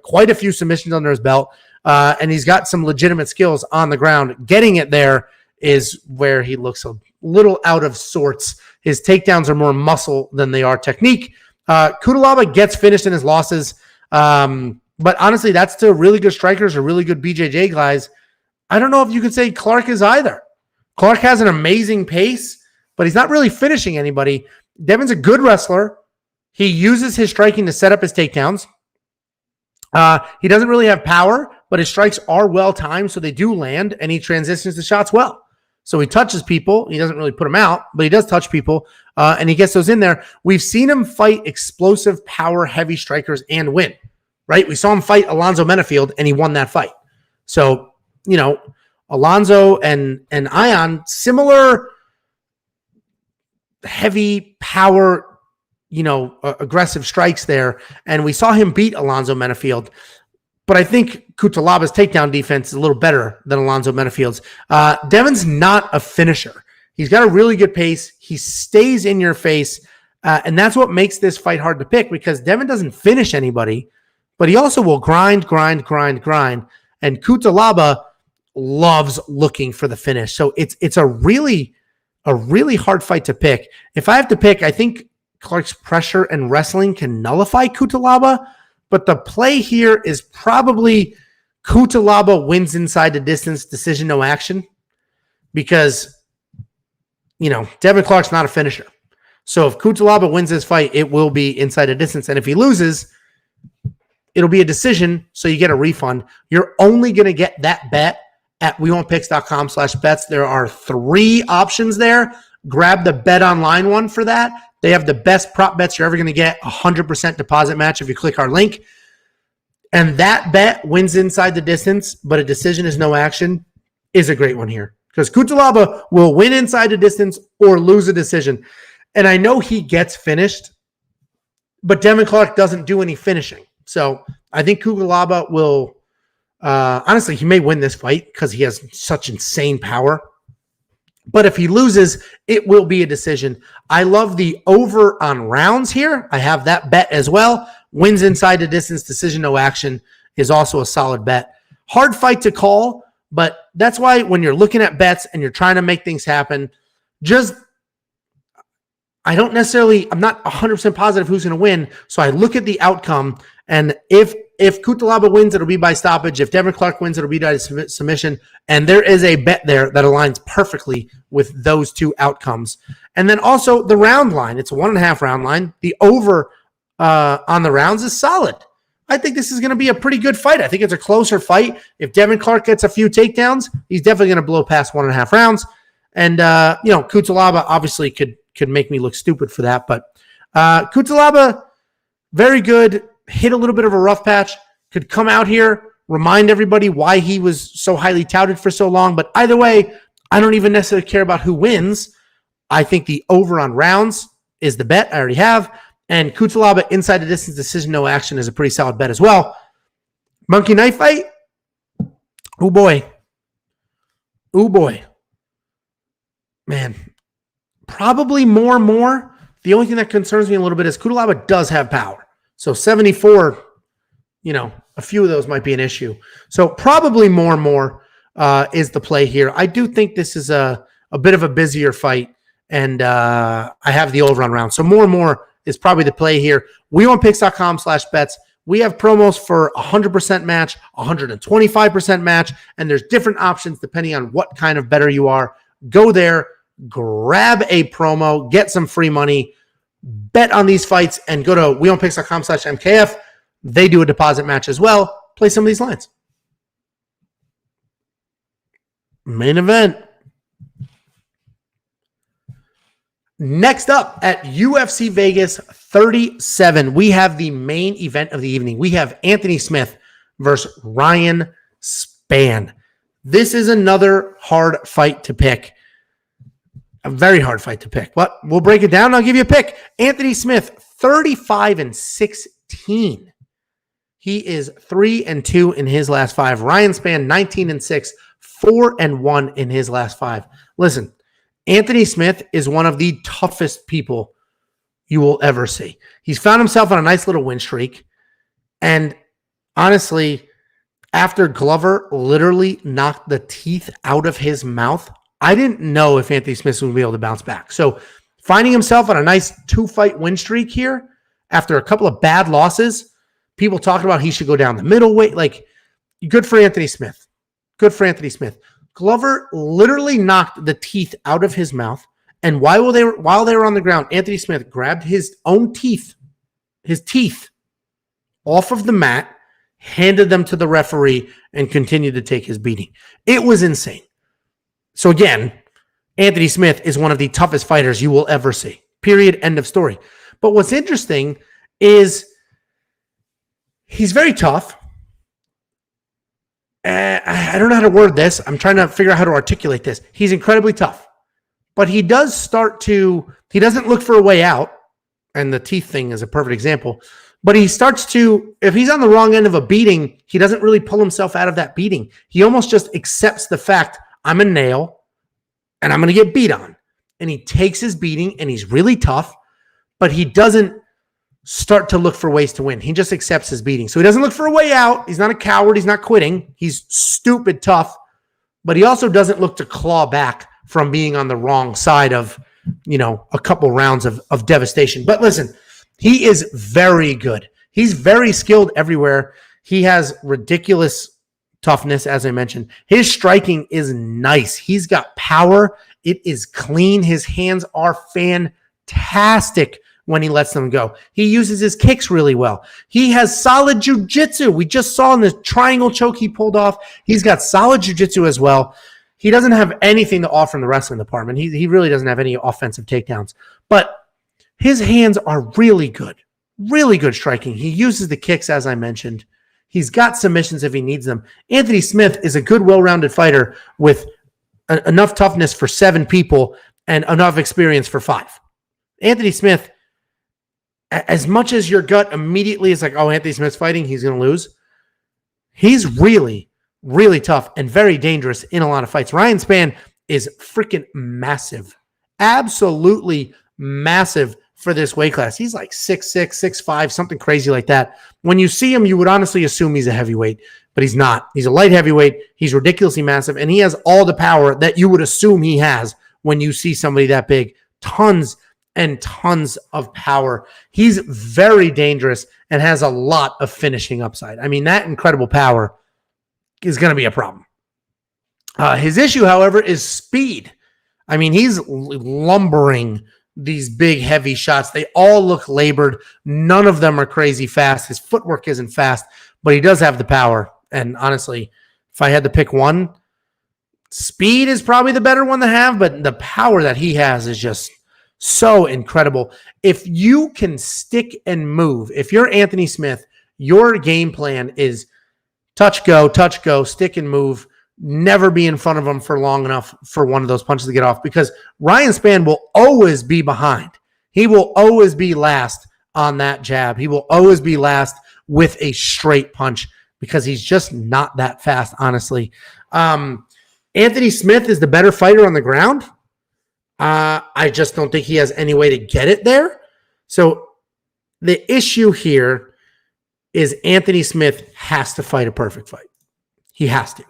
quite a few submissions under his belt, and he's got some legitimate skills on the ground. Getting it there is where he looks a little out of sorts. His takedowns are more muscle than they are technique. Cutelaba gets finished in his losses. But honestly, that's to really good strikers or really good BJJ guys. I don't know if you could say Clark is either. Clark has an amazing pace, but he's not really finishing anybody. Devin's a good wrestler. He uses his striking to set up his takedowns. He doesn't really have power, but his strikes are well-timed, so they do land, and he transitions the shots well. So he touches people. He doesn't really put them out, but he does touch people, and he gets those in there. We've seen him fight explosive, power-heavy strikers and win. Right? We saw him fight Alonzo Menafield, and he won that fight. So, Alonzo and Ion, similar heavy power, aggressive strikes there. And we saw him beat Alonzo Menafield. But I think Cutelaba's takedown defense is a little better than Alonzo Menafield's. Devin's not a finisher. He's got a really good pace. He stays in your face. And that's what makes this fight hard to pick, because Devin doesn't finish anybody, but he also will grind. And Cutelaba loves looking for the finish. So it's a really hard fight to pick. If I have to pick, I think Clark's pressure and wrestling can nullify Cutelaba, but the play here is probably Cutelaba wins inside the distance, decision, no action, because, Devin Clark's not a finisher. So if Cutelaba wins this fight, it will be inside the distance. And if he loses, it'll be a decision, so you get a refund. You're only going to get that bet at wewantpicks.com/bets. There are 3 options there. Grab the bet online one for that. They have the best prop bets you're ever going to get, 100% deposit match if you click our link. And that bet wins inside the distance, but a decision is no action, is a great one here. Because Cutelaba will win inside the distance or lose a decision. And I know he gets finished but Devin Clark doesn't do any finishing. So I think Cutelaba will, honestly, he may win this fight because he has such insane power. But if he loses, it will be a decision. I love the over on rounds here. I have that bet as well. Wins inside the distance, decision, no action is also a solid bet. Hard fight to call, but that's why when you're looking at bets and you're trying to make things happen, I'm not 100% positive who's going to win. So I look at the outcome, and if Cutelaba wins, it'll be by stoppage. If Devin Clark wins, it'll be by submission. And there is a bet there that aligns perfectly with those two outcomes. And then also the round line. It's a 1.5 round line. The over on the rounds is solid. I think this is going to be a pretty good fight. I think it's a closer fight. If Devin Clark gets a few takedowns, he's definitely going to blow past 1.5 rounds. And, Cutelaba obviously could make me look stupid for that. But Cutelaba, very good. Hit a little bit of a rough patch. Could come out here, remind everybody why he was so highly touted for so long. But either way, I don't even necessarily care about who wins. I think the over on rounds is the bet I already have. And Cutelaba inside the distance, decision, no action is a pretty solid bet as well. Monkey knife fight. Oh boy. Man. Probably more. The only thing that concerns me a little bit is Cutelaba does have power. So 74, a few of those might be an issue. So probably more is the play here. I do think this is a bit of a busier fight, and I have the over on round. So more is probably the play here. wewantpicks.com/bets. We have promos for 100% match, 125% match, and there's different options depending on what kind of bettor you are. Go there, grab a promo, get some free money, bet on these fights, and go to wewantpicks.com/MKF. They do a deposit match as well. Play some of these lines. Main event. Next up at UFC Vegas 37, we have the main event of the evening. We have Anthony Smith versus Ryan Spann. This is another hard fight to pick. A very hard fight to pick, but we'll break it down and I'll give you a pick. Anthony Smith, 35-16. He is 3-2 in his last 5. Ryan Spann, 19-6, 4-1 in his last 5. Listen, Anthony Smith is one of the toughest people you will ever see. He's found himself on a nice little win streak. And honestly, after Glover literally knocked the teeth out of his mouth, I didn't know if Anthony Smith would be able to bounce back. So finding himself on a nice 2-fight win streak here after a couple of bad losses, people talking about he should go down the middleweight. Like, good for Anthony Smith. Good for Anthony Smith. Glover literally knocked the teeth out of his mouth. And while they were on the ground, Anthony Smith grabbed his teeth off of the mat, handed them to the referee, and continued to take his beating. It was insane. So again, Anthony Smith is one of the toughest fighters you will ever see. Period. End of story. But what's interesting is he's very tough. I don't know how to word this. I'm trying to figure out how to articulate this. He's incredibly tough. But he doesn't look for a way out. And the teeth thing is a perfect example. But he starts to, if he's on the wrong end of a beating, he doesn't really pull himself out of that beating. He almost just accepts the fact, I'm a nail and I'm going to get beat on. And he takes his beating and he's really tough, but he doesn't start to look for ways to win. He just accepts his beating. So he doesn't look for a way out. He's not a coward. He's not quitting. He's stupid tough, but he also doesn't look to claw back from being on the wrong side of, a couple rounds of devastation. But listen, he is very good. He's very skilled everywhere. He has ridiculous toughness, as I mentioned. His striking is nice. He's got power. It is clean. His hands are fantastic when he lets them go. He uses his kicks really well. He has solid jiu-jitsu. We just saw in the triangle choke he pulled off. He's got solid jiu-jitsu as well. He doesn't have anything to offer in the wrestling department. He really doesn't have any offensive takedowns. But his hands are really good striking. He uses the kicks, as I mentioned. He's got submissions if he needs them. Anthony Smith is a good, well-rounded fighter with enough toughness for 7 people and enough experience for 5. Anthony Smith as much as your gut immediately is like, oh, Anthony Smith's fighting, he's going to lose. He's really, really tough and very dangerous in a lot of fights. Ryan Spann is freaking massive. Absolutely massive for this weight class. He's like 6'6", 6'5", something crazy like that. When you see him, you would honestly assume he's a heavyweight, but he's not. He's a light heavyweight. He's ridiculously massive, and he has all the power that you would assume he has when you see somebody that big. Tons and tons of power. He's very dangerous and has a lot of finishing upside. I mean, that incredible power is going to be a problem. His issue, however, is speed. I mean, he's lumbering these big, heavy shots. They all look labored. None of them are crazy fast. His footwork isn't fast, but he does have the power. And honestly, if I had to pick one, speed is probably the better one to have, but the power that he has is just so incredible. If you can stick and move, if you're Anthony Smith, your game plan is touch, go, stick and move. Never be in front of him for long enough for one of those punches to get off, because Ryan Spann will always be behind. He will always be last on that jab. He will always be last with a straight punch because he's just not that fast, honestly. Anthony Smith is the better fighter on the ground. I just don't think he has any way to get it there. So the issue here is Anthony Smith has to fight a perfect fight. He has to.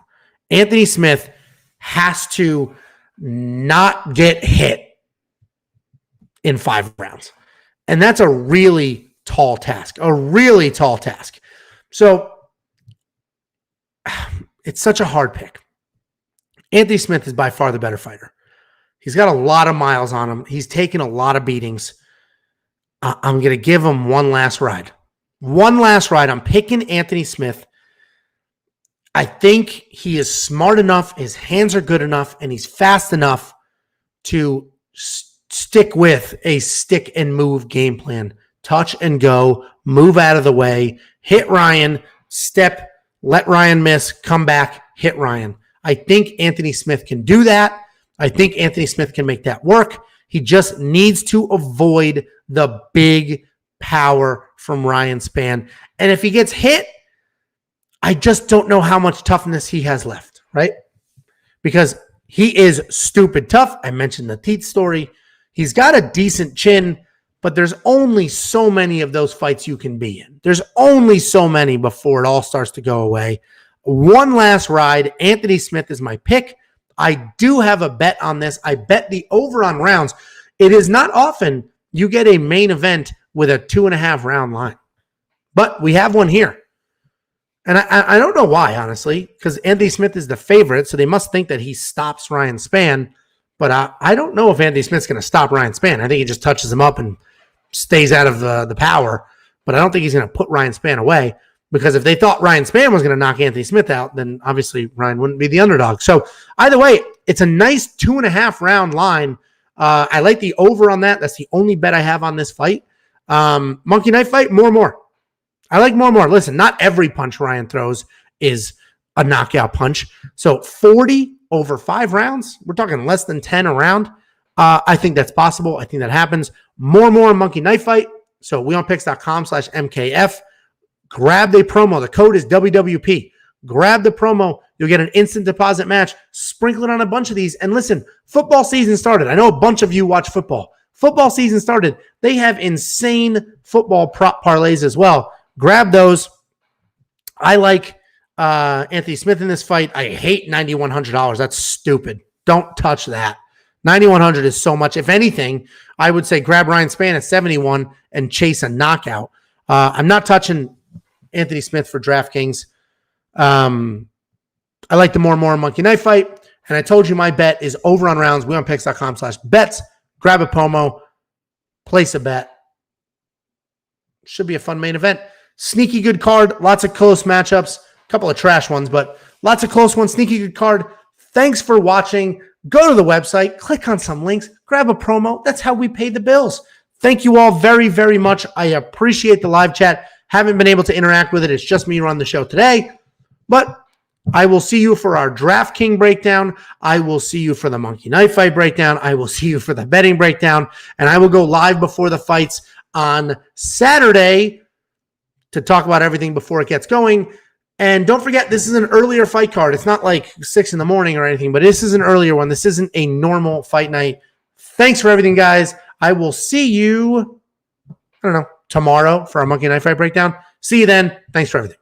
Anthony Smith has to not get hit in 5 rounds. And that's a really tall task, So it's such a hard pick. Anthony Smith is by far the better fighter. He's got a lot of miles on him. He's taken a lot of beatings. I'm going to give him one last ride. I'm picking Anthony Smith. I think he is smart enough, his hands are good enough, and he's fast enough to stick with a stick and move game plan. Touch and go, move out of the way, hit Ryan, step, let Ryan miss, come back, hit Ryan. I think Anthony Smith can do that. I think Anthony Smith can make that work. He just needs to avoid the big power from Ryan Spann. And if he gets hit, I just don't know how much toughness he has left, right? Because he is stupid tough. I mentioned the teeth story. He's got a decent chin, but there's only so many of those fights you can be in. There's only so many before it all starts to go away. One last ride. Anthony Smith is my pick. I do have a bet on this. I bet the over on rounds. It is not often you get a main event with a 2.5 round line, but we have one here. And I don't know why, honestly, because Anthony Smith is the favorite, so they must think that he stops Ryan Spann. But I don't know if Anthony Smith's going to stop Ryan Spann. I think he just touches him up and stays out of the power. But I don't think he's going to put Ryan Spann away, because if they thought Ryan Spann was going to knock Anthony Smith out, then obviously Ryan wouldn't be the underdog. So either way, it's a nice 2.5 round line. I like the over on that. That's the only bet I have on this fight. Monkey knife fight, more. I like more. Listen, not every punch Ryan throws is a knockout punch. So 40 over 5 rounds, we're talking less than 10 a round. I think that's possible. I think that happens. More monkey knife fight. So wewantpicks.com/MKF. Grab the promo. The code is WWP. Grab the promo. You'll get an instant deposit match. Sprinkle it on a bunch of these. And listen, football season started. I know a bunch of you watch football. Football season started. They have insane football prop parlays as well. Grab those. I like Anthony Smith in this fight. I hate $9,100. That's stupid. Don't touch that. $9,100 is so much. If anything, I would say grab Ryan Spann at 71 and chase a knockout. I'm not touching Anthony Smith for DraftKings. I like the more monkey knife fight. And I told you my bet is over on rounds. wewantpicks.com/bets. Grab a promo. Place a bet. Should be a fun main event. Sneaky good card. Lots of close matchups. A couple of trash ones, but lots of close ones. Sneaky good card. Thanks for watching. Go to the website. Click on some links. Grab a promo. That's how we pay the bills. Thank you all very, very much. I appreciate the live chat. Haven't been able to interact with it. It's just me running the show today. But I will see you for our DraftKings breakdown. I will see you for the monkey knife fight breakdown. I will see you for the betting breakdown. And I will go live before the fights on Saturday to talk about everything before it gets going. And don't forget, this is an earlier fight card. It's not like 6 a.m. or anything, but this is an earlier one. This isn't a normal fight night. Thanks for everything, guys. I will see you, tomorrow for our Monkey Knife Fight breakdown. See you then. Thanks for everything.